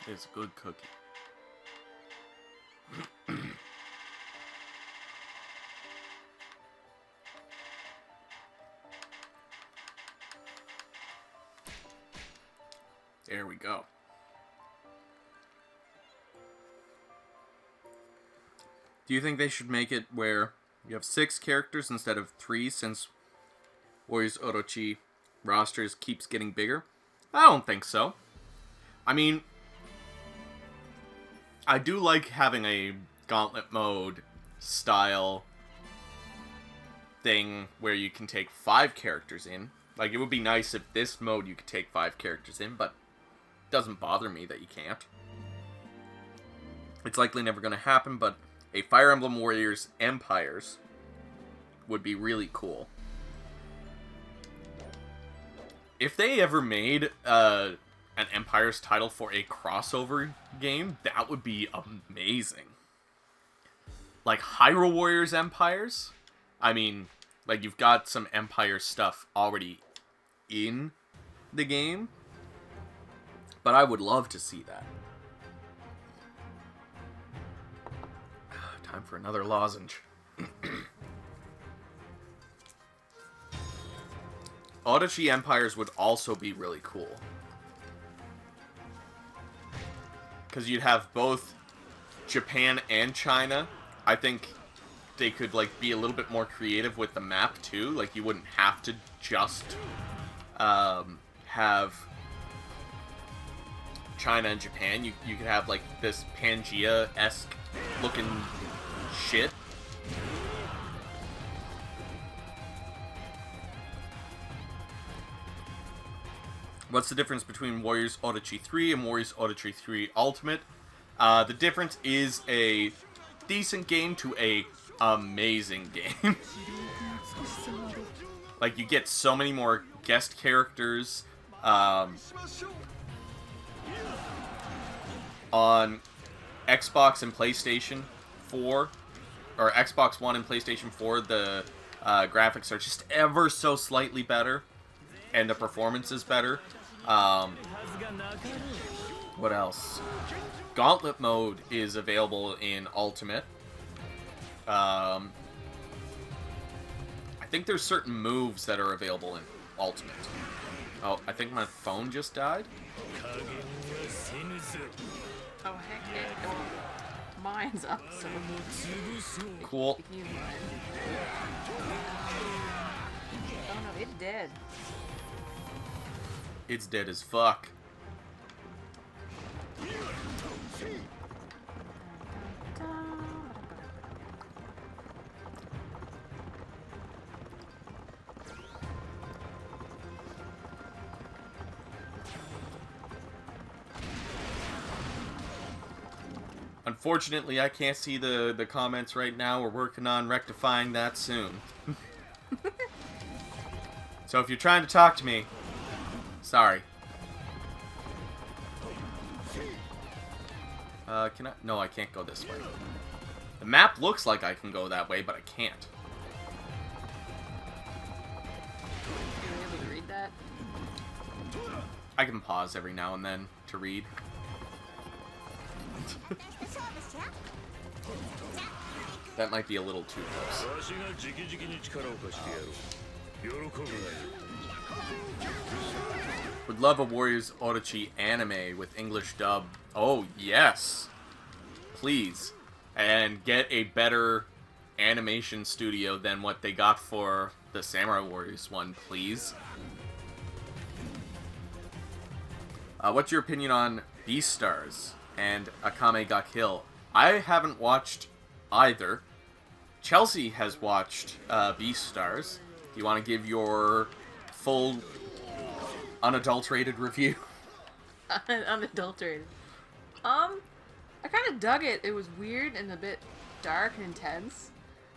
It's a good cookie. There we go. Do you think they should make it where you have 6 characters instead of 3, since Warriors Orochi rosters keeps getting bigger? I don't think so. I mean, I do like having a gauntlet mode style thing where you can take 5 characters in. Like, it would be nice if this mode you could take 5 characters in, but it doesn't bother me that you can't. It's likely never going to happen, but a Fire Emblem Warriors Empires would be really cool. If they ever made an Empires title for a crossover game, that would be amazing. Like Hyrule Warriors Empires, I mean, like you've got some Empire stuff already in the game, but I would love to see that. Time for another lozenge. Orochi Empires would also be really cool. Because you'd have both Japan and China. I think they could like be a little bit more creative with the map too. Like you wouldn't have to just have China and Japan. You could have like this Pangea-esque looking shit. What's the difference between Warriors Orochi 3 and Warriors Orochi 3 Ultimate? The difference is a decent game to a amazing game. Like, you get so many more guest characters. On Xbox and PlayStation 4, or Xbox One and PlayStation 4, the graphics are just ever so slightly better, and the performance is better. What else? Gauntlet mode is available in Ultimate. I think there's certain moves that are available in Ultimate. Oh, I think my phone just died. Oh, heck yeah. Oh, mine's up, so... Cool. Oh no, it's dead. It's dead as fuck. Unfortunately, I can't see the comments right now. We're working on rectifying that soon. So if you're trying to talk to me, sorry. Can I? No, I can't go this way. The map looks like I can go that way, but I can't. Are you able to read that? I can pause every now and then to read. That might be a little too close. Would love a Warriors Orochi anime with English dub. Oh, yes. Please. And get a better animation studio than what they got for the Samurai Warriors one, please. What's your opinion on Beastars and Akame ga Kill? I haven't watched either. Chelsea has watched Beastars. Do you want to give your full, unadulterated review? Unadulterated. I kind of dug it. It was weird and a bit dark and intense.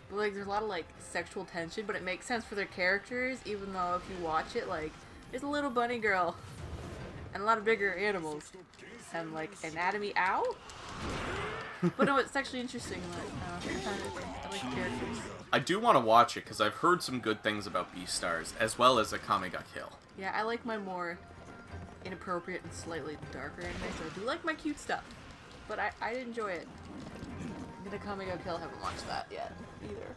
But, like, there's a lot of, like, sexual tension, but it makes sense for their characters, even though if you watch it, like, there's a little bunny girl and a lot of bigger animals. And, like, anatomy ow? But no, it's actually interesting. Like, I like the characters. I do want to watch it, because I've heard some good things about Beastars, as well as Akame ga Kill. Yeah, I like my more inappropriate and slightly darker anime, so I do like my cute stuff. But I enjoy it. The Akame ga Kill, haven't watched that yet, either.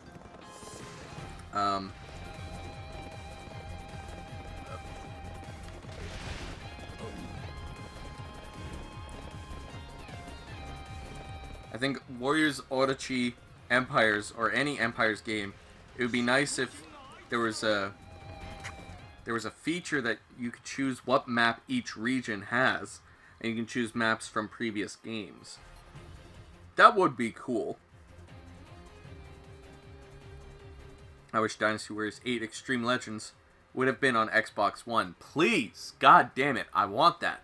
I think Warriors Orochi Empires, or any Empires game, it would be nice if there was a feature that you could choose what map each region has, and you can choose maps from previous games. That would be cool. I wish Dynasty Warriors 8 Extreme Legends would have been on Xbox One. Please! God damn it, I want that.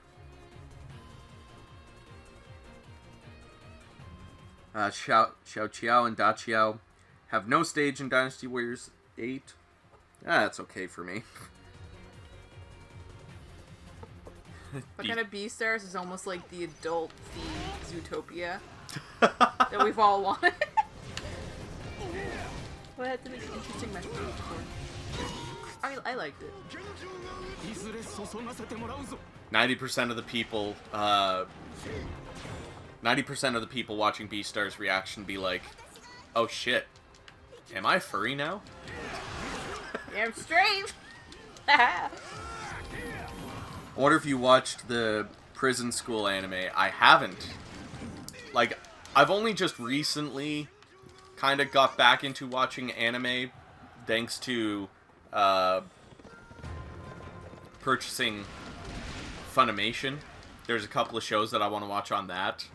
Xiao Qiao and Da Qiao have no stage in Dynasty Warriors 8. That's okay for me. What kind of Beastars is almost like the adult themed Zootopia that we've all wanted. Well, that's an interesting message. I liked it. 90% of the people, 90% of the people watching Beastar's reaction be like, "Oh shit, am I furry now?" Damn straight. I wonder if you watched the Prison School anime. I haven't. Like, I've only just recently kind of got back into watching anime thanks to purchasing Funimation. There's a couple of shows that I want to watch on that.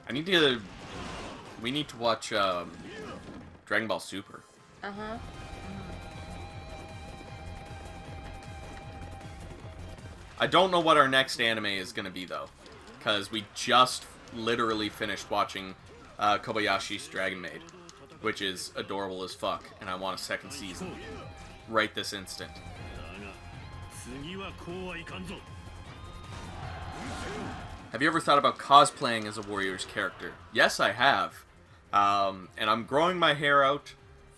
We need to watch Dragon Ball Super. Uh-huh. I don't know what our next anime is going to be, though. Because we just literally finished watching Kobayashi's Dragon Maid. Which is adorable as fuck. And I want a second season. Right this instant. Have you ever thought about cosplaying as a Warriors character? Yes, I have. And I'm growing my hair out.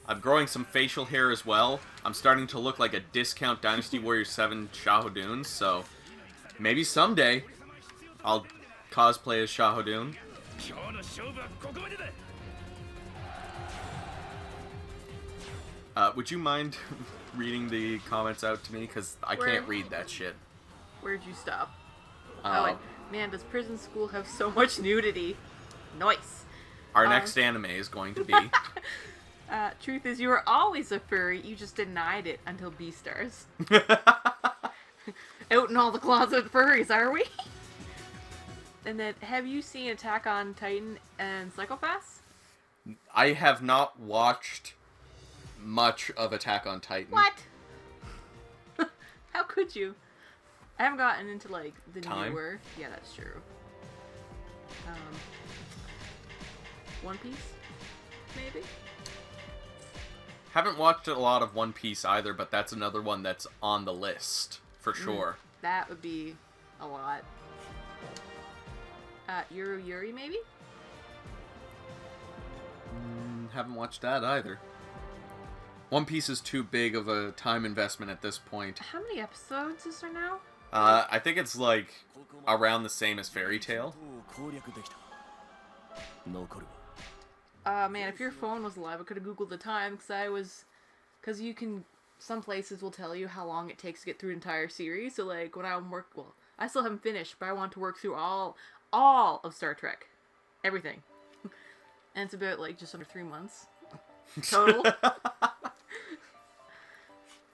I'm growing some facial hair as well. I'm starting to look like a discount Dynasty Warriors 7 Shahodoon, so maybe someday I'll cosplay as Shahodoon. Would you mind reading the comments out to me? Because I can't read that shit. Where'd you stop? Man, does Prison School have so much nudity? Nice. Our next anime is going to be... Truth is, you were always a furry. You just denied it until Beastars. Out in all the closet furries, are we? And then, have you seen Attack on Titan and Psychopaths? I have not watched much of Attack on Titan. What? How could you? I haven't gotten into, like, the newer... Yeah, that's true. One Piece? Maybe? Haven't watched a lot of One Piece either, but that's another one that's on the list, for sure. That would be a lot. Yuri, maybe? Haven't watched that either. One Piece is too big of a time investment at this point. How many episodes is there now? I think it's like around the same as Fairy Tail. Man, if your phone was alive, I could have Googled the time, because you can, some places will tell you how long it takes to get through an entire series, so like, when I'm I still haven't finished, but I want to work through all of Star Trek. Everything. And it's about, like, just under 3 months. Total.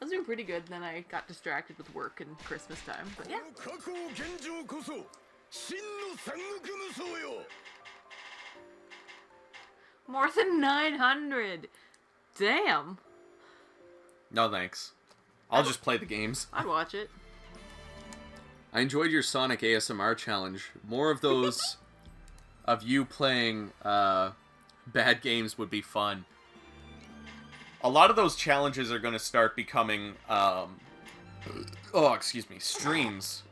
I was doing pretty good, then I got distracted with work and Christmas time, but yeah. More than 900! Damn! No thanks. I'll just play the games. I'd watch it. I enjoyed your Sonic ASMR challenge. More of those of you playing bad games would be fun. A lot of those challenges are going to start becoming, streams.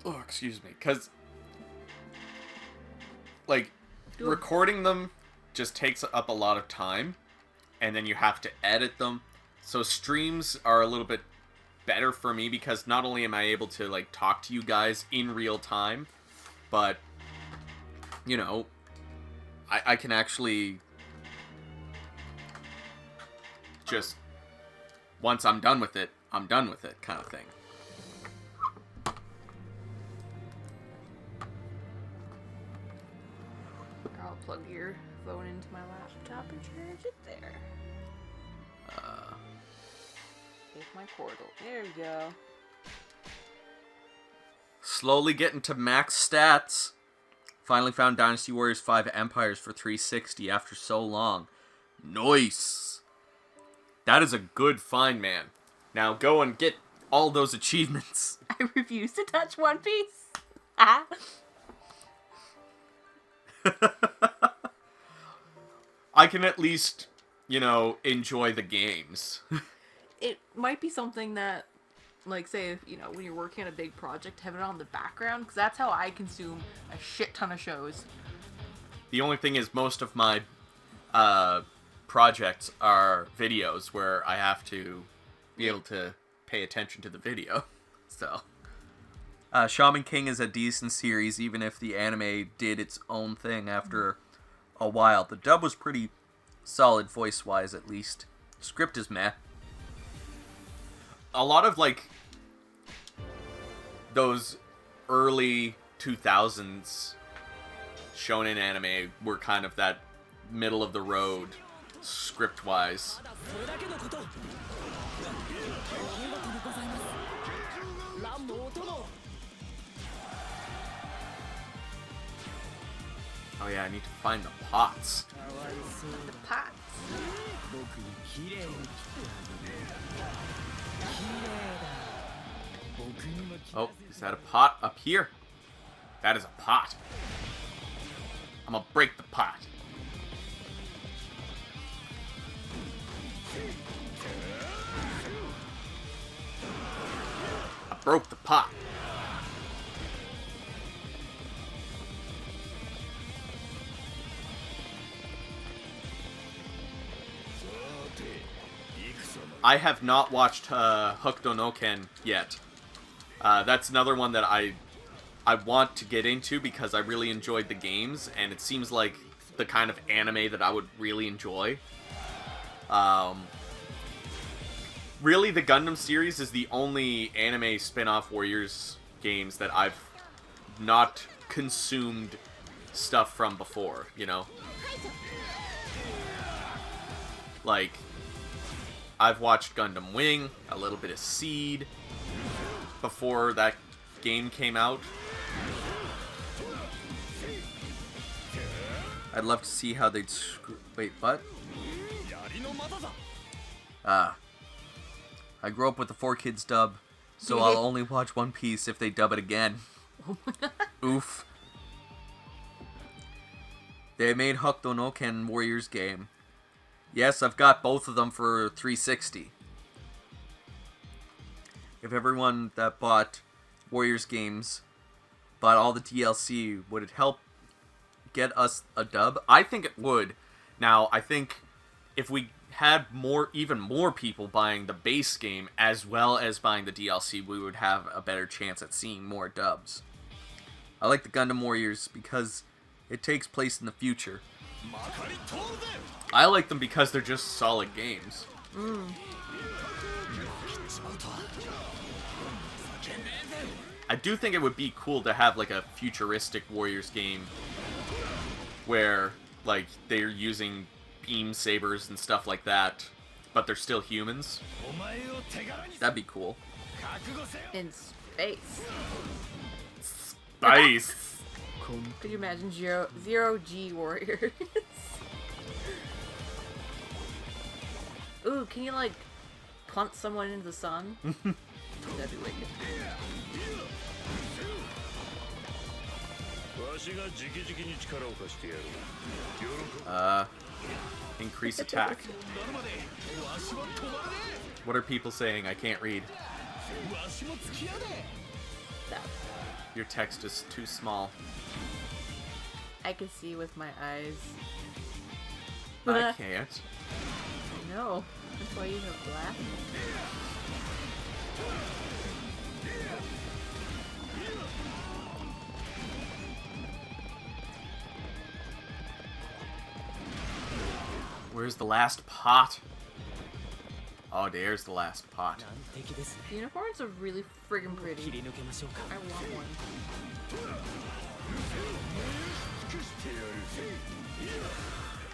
Oh, excuse me. Because, like, recording them just takes up a lot of time, and then you have to edit them. So streams are a little bit better for me, because not only am I able to, like, talk to you guys in real time, but, you know, I can actually... just, once I'm done with it, I'm done with it, kind of thing. I'll plug your phone into my laptop and charge it there. Here's my portal. There we go. Slowly getting to max stats. Finally found Dynasty Warriors 5 Empires for 360 after so long. Nice! That is a good find, man. Now go and get all those achievements. I refuse to touch One Piece. I can at least, enjoy the games. It might be something that, like, say, if, when you're working on a big project, have it on the background, because that's how I consume a shit ton of shows. The only thing is, most of my projects are videos where I have to be able to pay attention to the video. So, Shaman King is a decent series, even if the anime did its own thing after a while. The dub was pretty solid voice-wise, at least. Script is meh. A lot of, like, those early 2000s shonen anime were kind of that middle of the road script-wise. Oh yeah, I need to find the pots. The pots. Oh, is that a pot up here? That is a pot. I'm gonna break the pot. I broke the pot. I have not watched Hokuto no Ken yet. That's another one that I want to get into because I really enjoyed the games, and it seems like the kind of anime that I would really enjoy. Really, the Gundam series is the only anime spin-off Warriors games that I've not consumed stuff from before, Like, I've watched Gundam Wing, a little bit of Seed, before that game came out. I'd love to see how they'd wait, what? I grew up with the 4Kids dub, so I'll only watch One Piece if they dub it again. Oof. They made Hokuto no Ken Warriors game. Yes, I've got both of them for 360. If everyone that bought Warriors games bought all the DLC, would it help get us a dub? I think it would. Now, I think if we had even more people buying the base game as well as buying the DLC, we would have a better chance at seeing more dubs. I like the Gundam Warriors because it takes place in the future. I like them because they're just solid games. I do think it would be cool to have like a futuristic Warriors game where like they're using beam sabers and stuff like that, but they're still humans. That'd be cool. In space. Space. Could you imagine zero G Warriors? Ooh, can you like punt someone into the sun? That'd be wicked. Increase attack. What are people saying? I can't read. Your text is too small. I can see with my eyes. I can't. No, that's why you have glasses. Where's the last pot? Oh, there's the last pot. The uniforms are really friggin' pretty. I want one.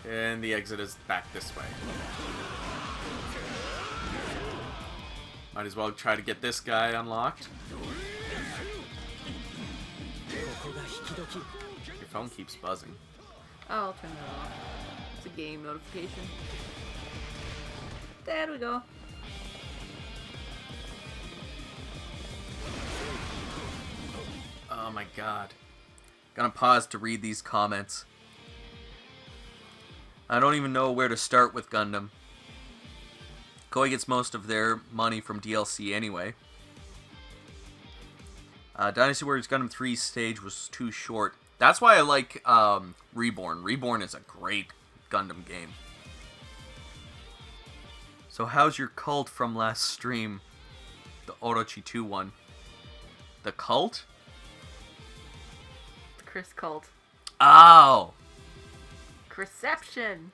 And the exit is back this way. Might as well try to get this guy unlocked. Your phone keeps buzzing. Oh, I'll turn that off. It's a game notification. There we go. Oh my god. Gonna pause to read these comments. I don't even know where to start with Gundam. Koei gets most of their money from DLC anyway. Dynasty Warriors Gundam 3 stage was too short. That's why I like Reborn. Reborn is a great Gundam game. So how's your cult from last stream? The Orochi 2 one. The cult? The Chris cult. Oh! Chrisception.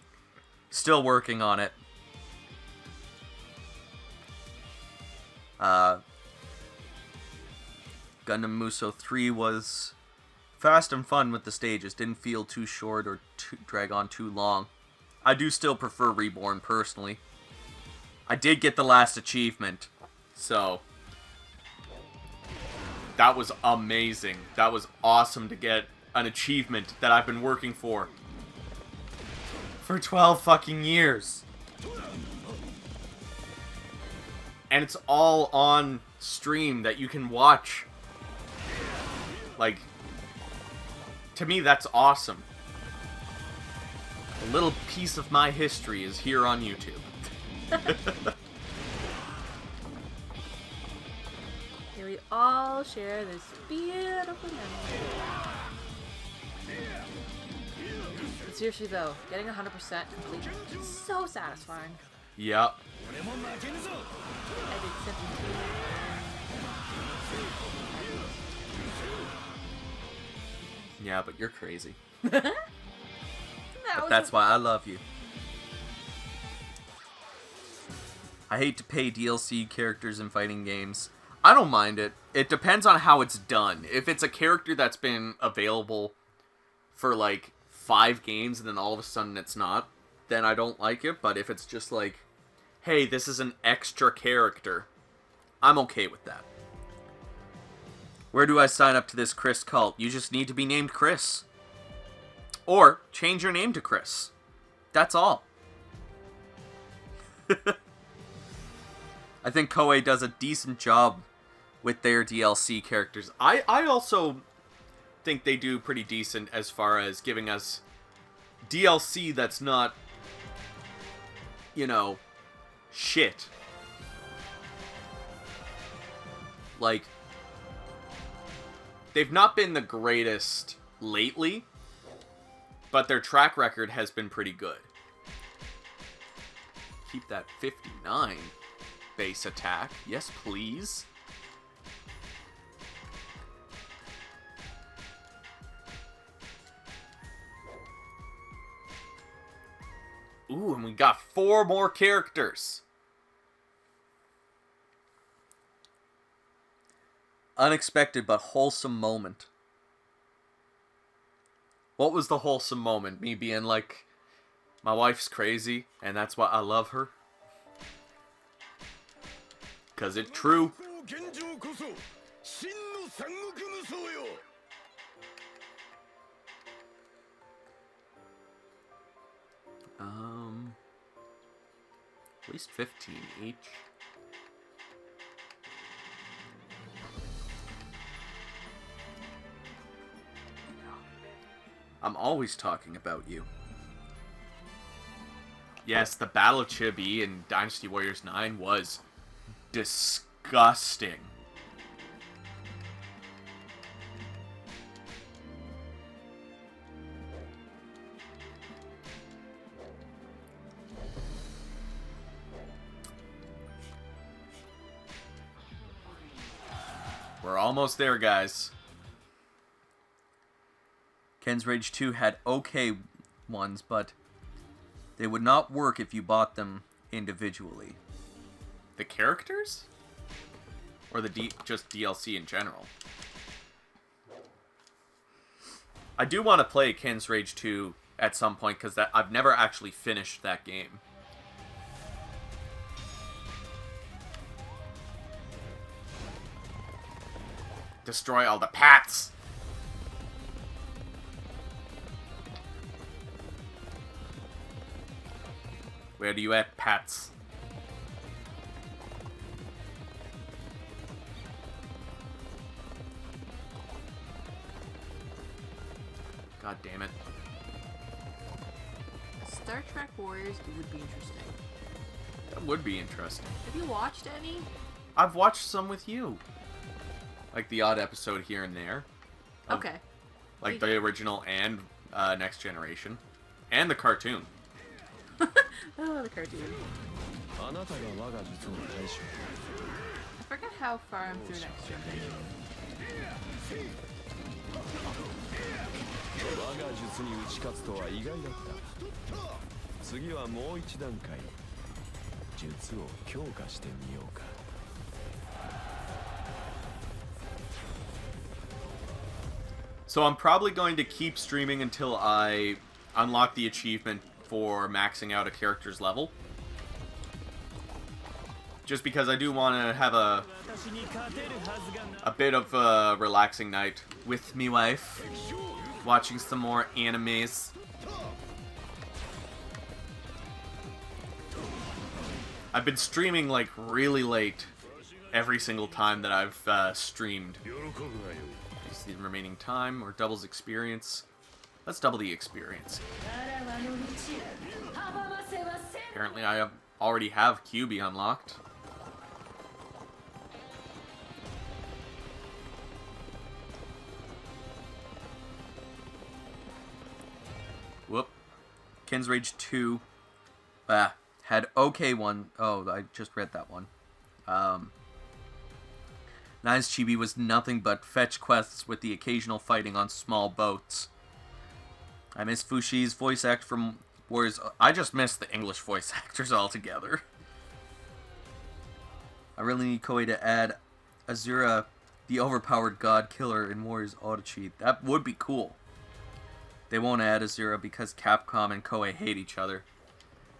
Still working on it. Gundam Musou 3 was fast and fun with the stages. Didn't feel too short or drag on too long. I do still prefer Reborn, personally. I did get the last achievement, so that was amazing. That was awesome to get an achievement that I've been working for 12 fucking years. And it's all on stream that you can watch. Like, to me, that's awesome. A little piece of my history is here on YouTube. Here we all share this beautiful memory. But seriously though, getting 100% complete is so satisfying. Yep. I did 17. Yeah, but you're crazy. But That's why I love you. I hate to pay DLC characters in fighting games. I don't mind it. It depends on how it's done. If it's a character that's been available for like 5 games and then all of a sudden it's not, then I don't like it. But if it's just like, hey, this is an extra character, I'm okay with that. Where do I sign up to this Chris cult? You just need to be named Chris. Or change your name to Chris. That's all. I think Koei does a decent job with their DLC characters. I also think they do pretty decent as far as giving us DLC that's not, you know, shit. Like, they've not been the greatest lately, but their track record has been pretty good. Keep that 59 base attack. Yes, please. Ooh, and we got 4 more characters. Unexpected but wholesome moment. What was the wholesome moment? Me being like, my wife's crazy, and that's why I love her? 'Cause it's true. At least 15 each. I'm always talking about you. Yes, the Battle of Chibi in Dynasty Warriors 9 was disgusting. We're almost there, guys. Ken's Rage 2 had okay ones, but they would not work if you bought them individually. The characters? Or the just DLC in general? I do want to play Ken's Rage 2 at some point, because I've never actually finished that game. Destroy all the Pats! Where do you at, Pats? God damn it. Star Trek Warriors would be interesting. That would be interesting. Have you watched any? I've watched some with you. Like the odd episode here and there. Okay. Like the original and Next Generation. And the cartoon. Oh, the cartoon. I forget how far I'm through Next Generation. So I'm probably going to keep streaming until I unlock the achievement for maxing out a character's level. Just because I do want to have a bit of a relaxing night with me wife, watching some more animes. I've been streaming like really late every single time that I've streamed. Is the remaining time or doubles experience? Let's double the experience. Apparently I already have QB unlocked. Whoop. Ken's Rage 2 had okay one. Oh, I just read that one. Nai's Chibi was nothing but fetch quests with the occasional fighting on small boats. I miss Fushi's voice act from Warriors. I just miss the English voice actors altogether. I really need Koei to add Azura, the overpowered god killer in Warriors Orochi. That would be cool. They won't add Azura because Capcom and Koei hate each other.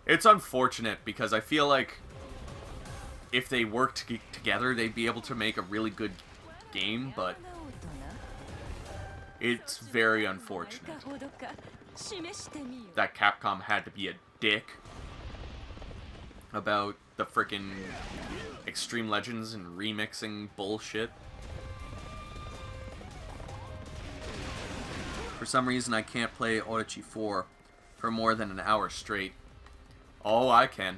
It's unfortunate because I feel like if they worked together, they'd be able to make a really good game, but it's very unfortunate that Capcom had to be a dick about the frickin' Extreme Legends and remixing bullshit. For some reason, I can't play Orochi 4 for more than an hour straight. Oh, I can.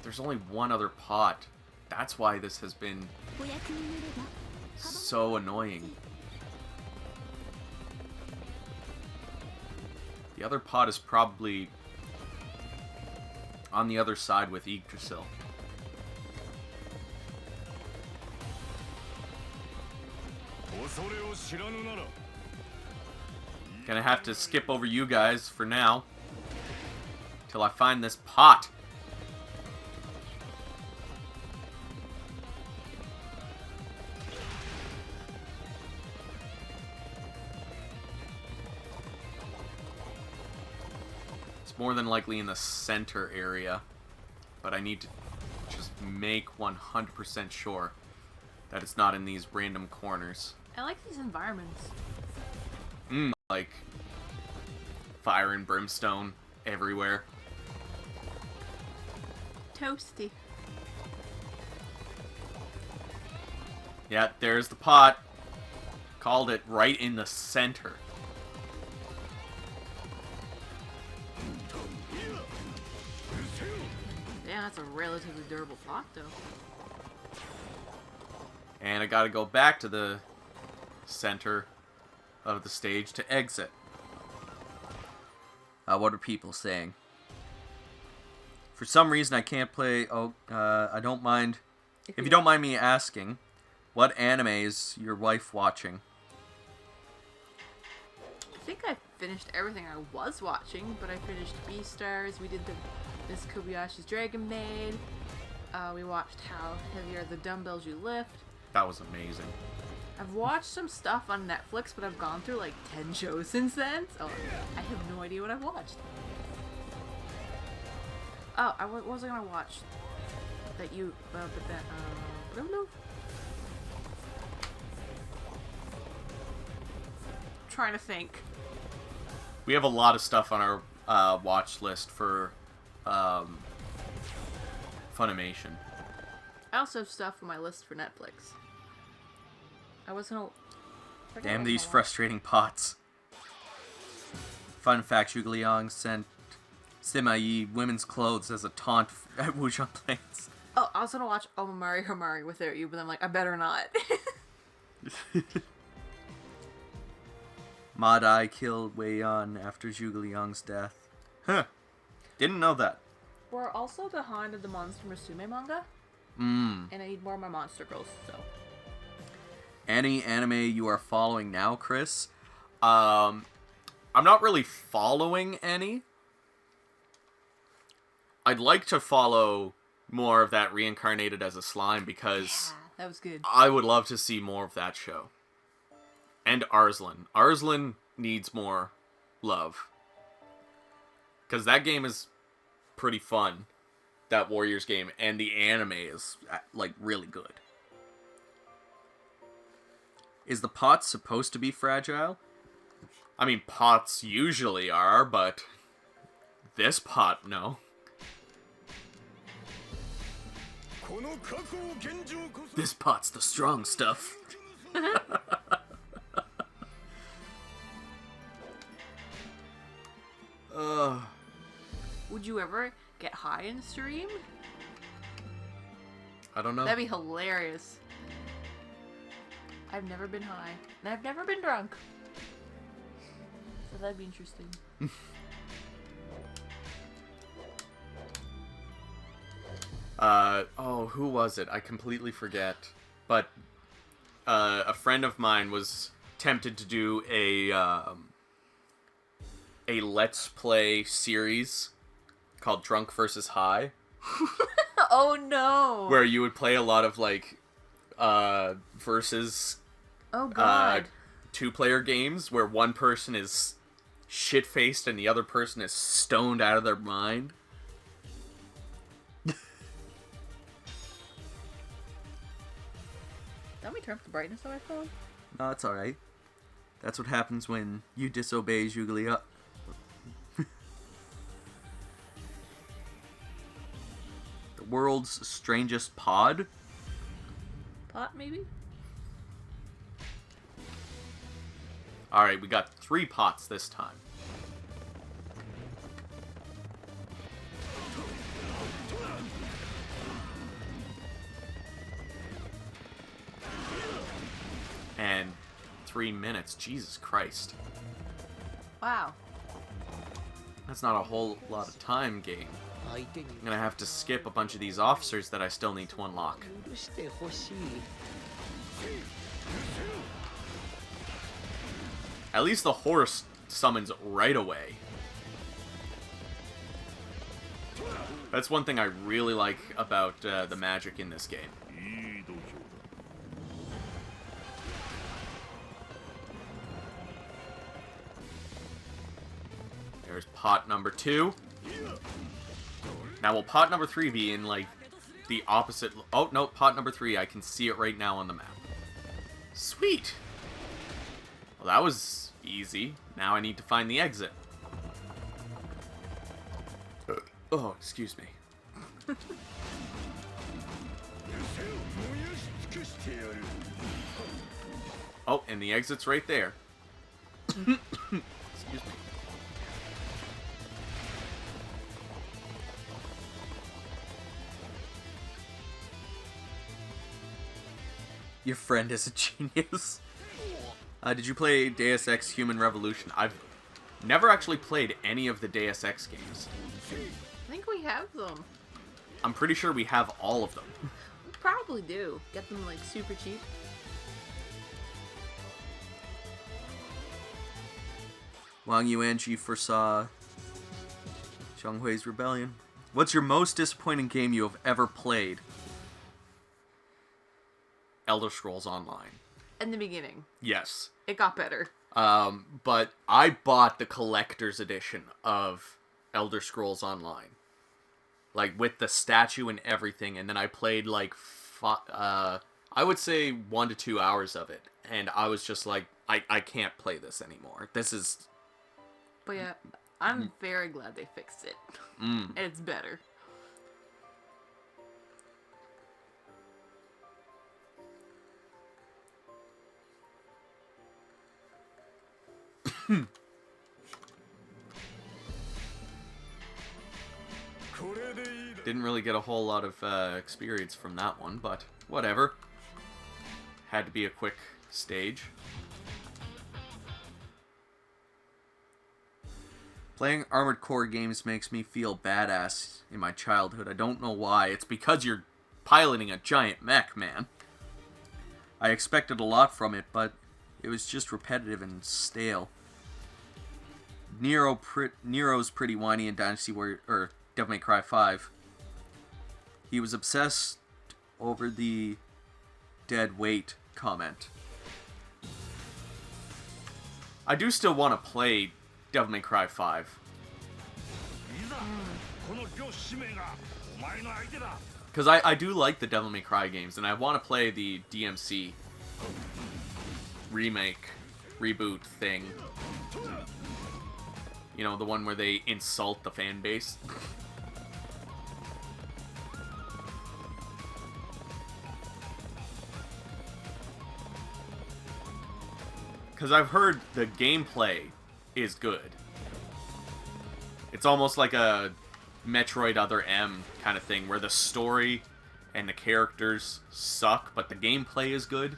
There's only one other pot. That's why this has been so annoying. The other pot is probably on the other side with Yggdrasil. Gonna have to skip over you guys for now till I find this pot. It's more than likely in the center area, but I need to just make 100% sure that it's not in these random corners. I like these environments. Like fire and brimstone everywhere. Toasty. Yeah, there's the pot. Called it right in the center. Yeah, that's a relatively durable pot, though. And I gotta go back to the center of the stage to exit. What are people saying? For some reason, I can't play. I don't mind. If you don't mind me asking, what anime is your wife watching? I think I finished everything I was watching, but I finished Beastars. We did the Miss Kobayashi's Dragon Maid. We watched How Heavy Are the Dumbbells You Lift. That was amazing. I've watched some stuff on Netflix, but I've gone through like 10 shows since then, so I have no idea what I've watched. Oh, what was I gonna watch? That you, but then, I don't know. I'm trying to think. We have a lot of stuff on our watch list for Funimation. I also have stuff on my list for Netflix. I was gonna... Damn these frustrating pots. Fun fact, Zhuge Liang sent Sima Yi women's clothes as a taunt at Wujiang Plains. Oh, I was gonna watch Omamari Homari without you, but I'm like, I better not. Ma Dai killed Wei Yan after Zhuge Liang's death. Huh. Didn't know that. We're also behind the Monster Musou May manga. And I need more of my Monster Girls, so. Any anime you are following now, Chris? I'm not really following any. I'd like to follow more of that Reincarnated as a Slime because that was good. I would love to see more of that show. And Arslan. Arslan needs more love. Because that game is pretty fun. That Warriors game. And the anime is, like, really good. Is the pot supposed to be fragile? I mean, pots usually are, but this pot, no. This pot's the strong stuff. Would you ever get high in stream? I don't know. That'd be hilarious. I've never been high. And I've never been drunk. So that'd be interesting. Who was it? I completely forget. But a friend of mine was tempted to do a Let's Play series called Drunk vs. High. Oh no! Where you would play a lot of like versus oh god. 2-player games where one person is shit-faced and the other person is stoned out of their mind. Let me turn up the brightness on my phone. No, it's alright. That's what happens when you disobey Zhuge Liang. The world's strangest pod? Pot, maybe? Alright, we got 3 pots this time. And 3 minutes. Jesus Christ. Wow. That's not a whole lot of time, game. I'm gonna have to skip a bunch of these officers that I still need to unlock. At least the horse summons right away. That's one thing I really like about the magic in this game. There's pot number 2. Now, will pot number 3 be in, like, the opposite... Oh, no, pot number 3. I can see it right now on the map. Sweet! Well, that was easy. Now I need to find the exit. Oh, excuse me. Oh, and the exit's right there. Excuse me. Your friend is a genius. Did you play Deus Ex Human Revolution? I've never actually played any of the Deus Ex games. I think we have them. I'm pretty sure we have all of them. We probably do. Get them, like, super cheap. Wang Yuanji foresaw Zhang Hui's rebellion. What's your most disappointing game you have ever played? Elder Scrolls Online. In the beginning. Yes. It got better. But I bought the collector's edition of Elder Scrolls Online. Like, with the statue and everything, and then I played, like, I would say 1 to 2 hours of it. And I was just like, I can't play this anymore. This is... But yeah, I'm very glad they fixed it. And it's better. Didn't really get a whole lot of experience from that one, but whatever. Had to be a quick stage. Playing Armored Core games makes me feel badass in my childhood. I don't know why. It's because you're piloting a giant mech, man. I expected a lot from it, but it was just repetitive and stale. Nero's pretty whiny in Dynasty Warrior, or Devil May Cry 5. He was obsessed over the dead weight comment. I do still want to play Devil May Cry 5. Because I do like the Devil May Cry games, and I want to play the DMC remake, reboot thing. You know, the one where they insult the fan base. Because I've heard the gameplay is good. It's almost like a Metroid Other M kind of thing, where the story and the characters suck, but the gameplay is good.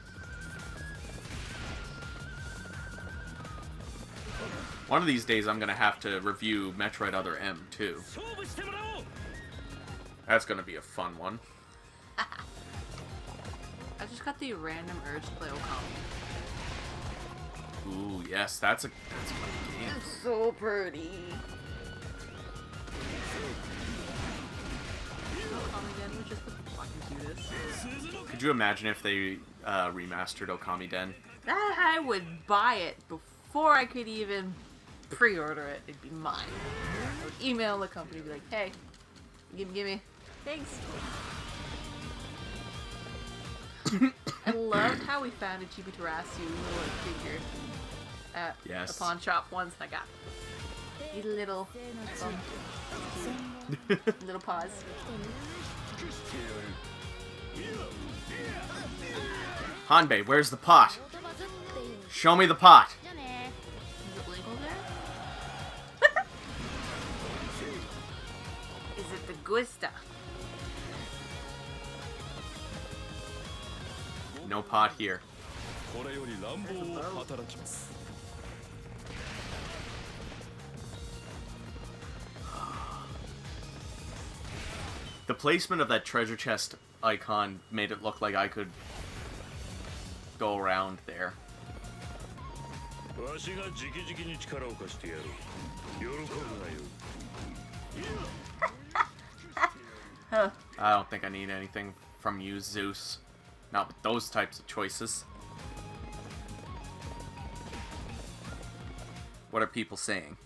One of these days I'm going to have to review Metroid Other M too. That's going to be a fun one. I just got the random urge to play Okami. Ooh, yes, that's a good game. It's so pretty. Okami Den was just the fucking cutest. Could you imagine if they remastered Okami Den? I would buy it before I could even pre-order it. It'd be mine. I would email the company and be like, hey, gimme. Thanks. I loved how we found a Chibi-Terasu little figure at a pawn shop once, and I got these little little paws. Hanbei, where's the pot? Show me the pot. Is it legal there? Is it the Gusta? No pot here. The placement of that treasure chest icon made it look like I could go around there. I don't think I need anything from you, Zeus. Not with those types of choices. What are people saying?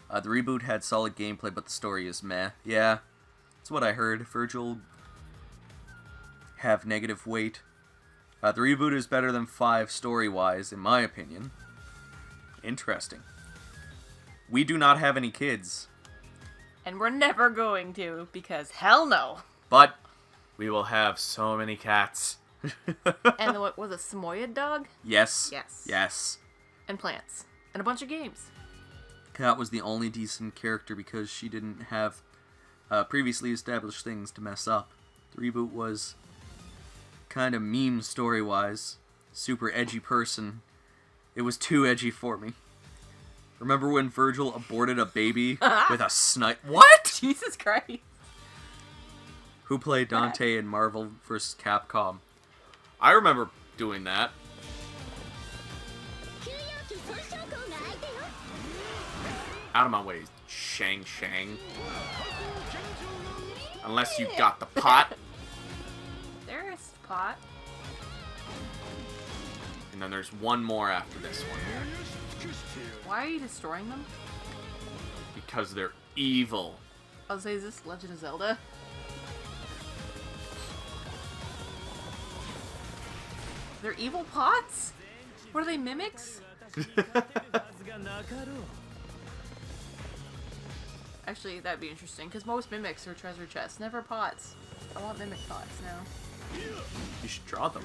The reboot had solid gameplay, but the story is meh. Yeah, that's what I heard. Virgil have negative weight. The reboot is better than 5 story-wise, in my opinion. Interesting. We do not have any kids. And we're never going to, because hell no. But we will have so many cats. And what was a Samoyed dog? Yes. Yes. Yes. And plants. And a bunch of games. Kat was the only decent character because she didn't have previously established things to mess up. The reboot was kind of meme story-wise. Super edgy person. It was too edgy for me. Remember when Virgil aborted a baby with a snipe? What? Jesus Christ. Who played Dante in Marvel vs. Capcom? I remember doing that. Out of my way, Shang. Unless you got the pot. There's pot. And then there's one more after this one. Why are you destroying them? Because they're evil. I was say, is this Legend of Zelda? They're evil pots? What are they, mimics? Actually, that'd be interesting, because most mimics are treasure chests, never pots. I want mimic pots now. You should draw them.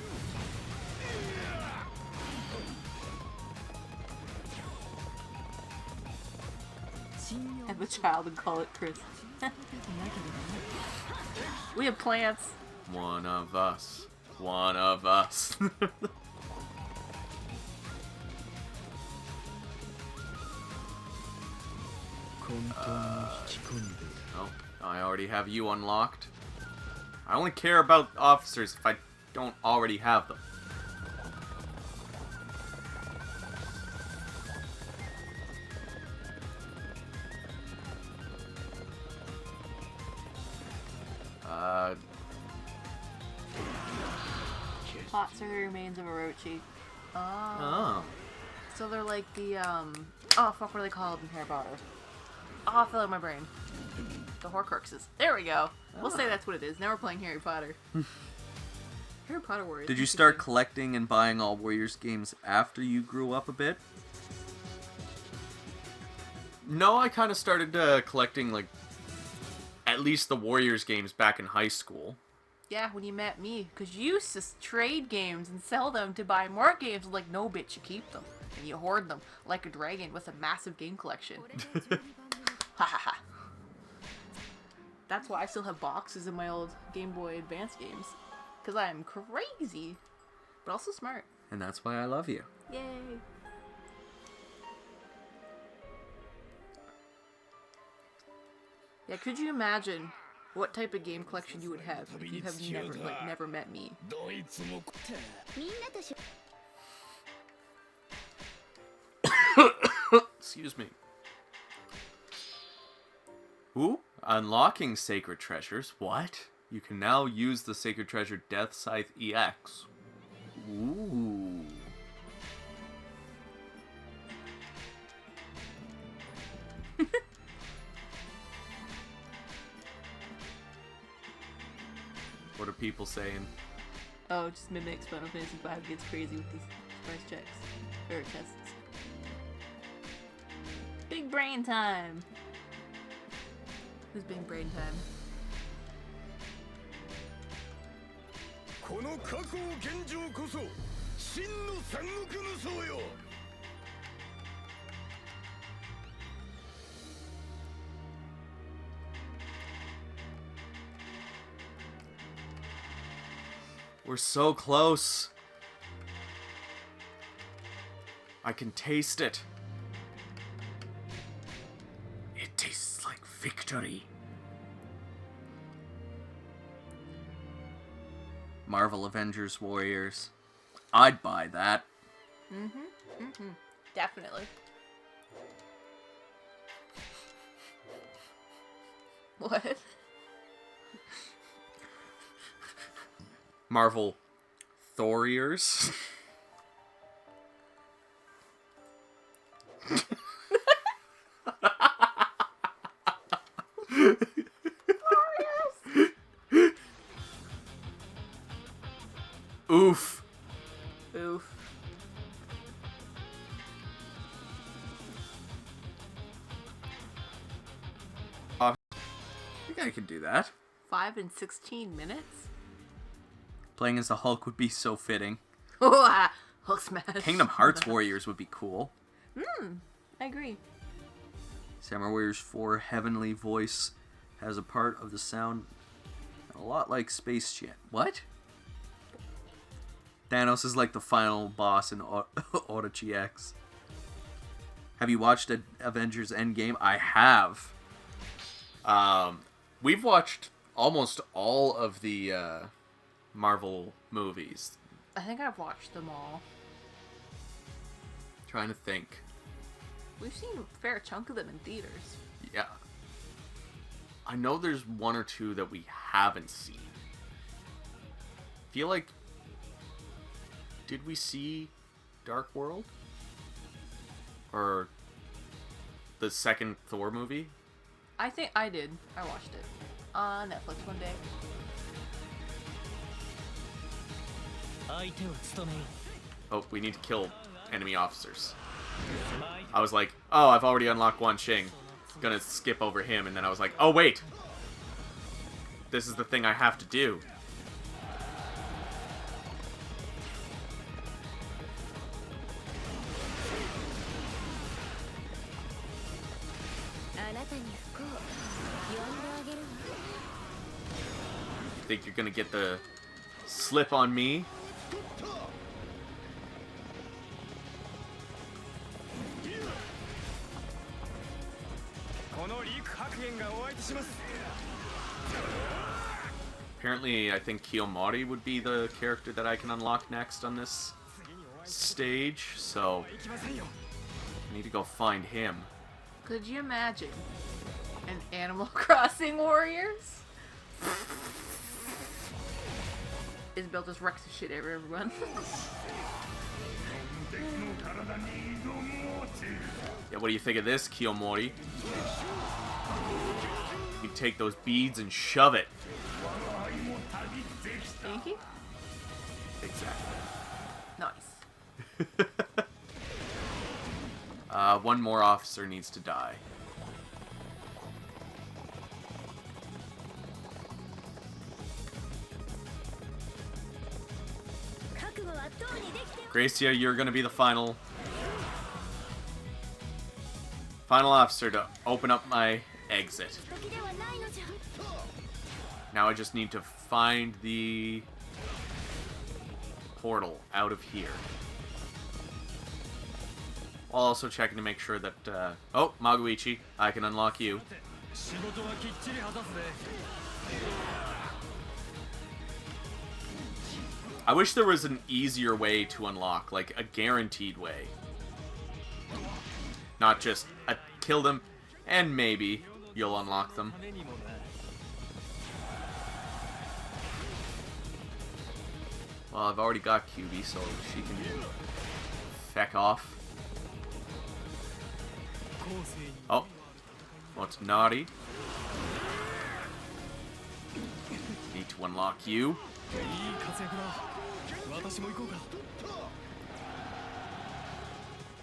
Have a child and call it Chris. We have plants. One of us. One of us. Oh, I already have you unlocked. I only care about officers if I don't already have them. Plots are the remains of Orochi. Oh. So they're like the, oh, fuck, what are they called in Harry Potter? Oh, fill out my brain. The Horcruxes. There we go. We'll say that's what it is. Now we're playing Harry Potter. Harry Potter Warriors. Did you start collecting and buying all Warriors games after you grew up a bit? No, I kind of started collecting, like, at least the Warriors games back in high school. Yeah, when you met me. Because you used to trade games and sell them to buy more games. Like, no, bitch, you keep them. And you hoard them like a dragon with a massive game collection. Ha ha ha. That's why I still have boxes of my old Game Boy Advance games. Because I am crazy. But also smart. And that's why I love you. Yay. Yeah, could you imagine what type of game collection you would have if you have never met me? Excuse me. Ooh, unlocking sacred treasures. What? You can now use the sacred treasure Death Scythe EX. Ooh. What are people saying? Oh, just mimics Final Fantasy V gets crazy with these price checks. Or tests. Big brain time! Who's big brain time? We're so close. I can taste it. It tastes like victory. Marvel Avengers Warriors. I'd buy that. Definitely. What? Marvel Thoriers. Oof. Oof. I think I can do that. 5 and 16 minutes? Playing as the Hulk would be so fitting. Oh, Hulk smash. Kingdom Hearts Warriors would be cool. I agree. Samurai Warriors 4 Heavenly Voice has a part of the sound a lot like Space Jet. What? Thanos is like the final boss in Orochi X. Have you watched Avengers Endgame? I have. We've watched almost all of the Marvel movies. I think I've watched them all. Trying to think. We've seen a fair chunk of them in theaters. Yeah. I know there's one or two that we haven't seen. Feel like... Did we see Dark World? Or the second Thor movie? I think I did. I watched it on Netflix one day. Oh, we need to kill enemy officers. I was like, oh, I've already unlocked Guan Xing. Gonna skip over him, and then I was like, oh wait! This is the thing I have to do. Think you're gonna get the slip on me? Apparently, I think Kiyomori would be the character that I can unlock next on this stage, so I need to go find him. Could you imagine an Animal Crossing Warriors? Isabel just wrecks the shit out of everyone. Yeah, what do you think of this, Kiyomori? You take those beads and shove it. Thank you. Exactly. Nice. One more officer needs to die. Gracia, you're gonna be the final officer to open up my exit. Now I just need to find the portal out of here. While also checking to make sure that, oh, Maguichi, I can unlock you. I wish there was an easier way to unlock, like a guaranteed way. Not just kill them, and maybe you'll unlock them. Well, I've already got QB, so she can feck off. Oh, what's naughty? Need to unlock you.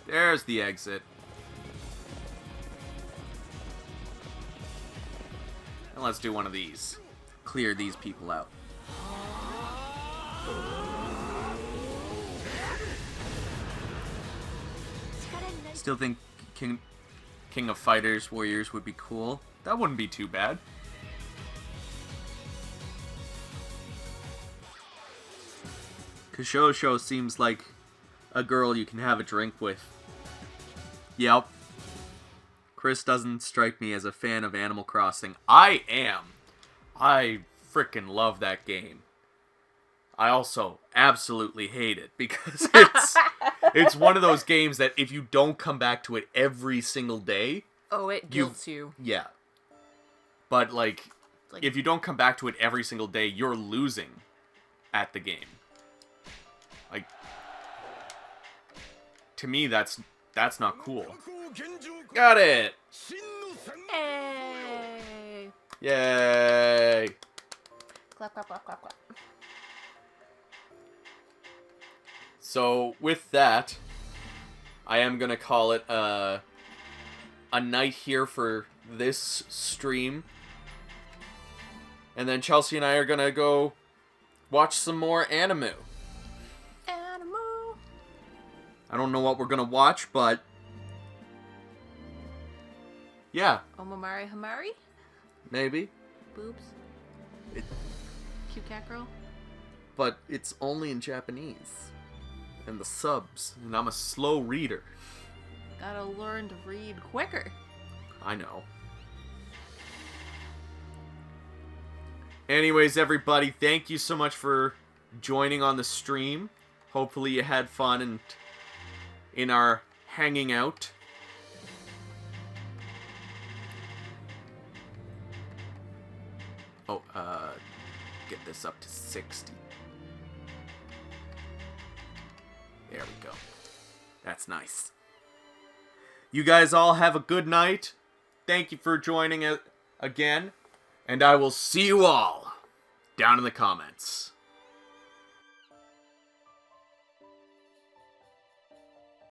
There's the exit. And let's do one of these. Clear these people out. Still think King of Fighters Warriors would be cool. That wouldn't be too bad. Kashosho seems like a girl you can have a drink with. Yep. Chris doesn't strike me as a fan of Animal Crossing. I am. I frickin' love that game. I also absolutely hate it because it's one of those games that if you don't come back to it every single day... Oh, it guilts you. Yeah. But, like, if you don't come back to it every single day, you're losing at the game. Like, to me, that's not cool. Got it! Hey! Yay! Clap, clap, clap, clap, clap. So, with that, I am going to call it a night here for this stream. And then Chelsea and I are going to go watch some more anime. I don't know what we're going to watch, but... yeah. Omamari Hamari? Maybe. Boobs? Cute cat girl? But it's only in Japanese. And the subs. And I'm a slow reader. Gotta learn to read quicker. I know. Anyways, everybody, thank you so much for joining on the stream. Hopefully you had fun and in our hanging out. Oh, get this up to 60. There we go. That's nice. You guys all have a good night. Thank you for joining it again. And I will see you all down in the comments.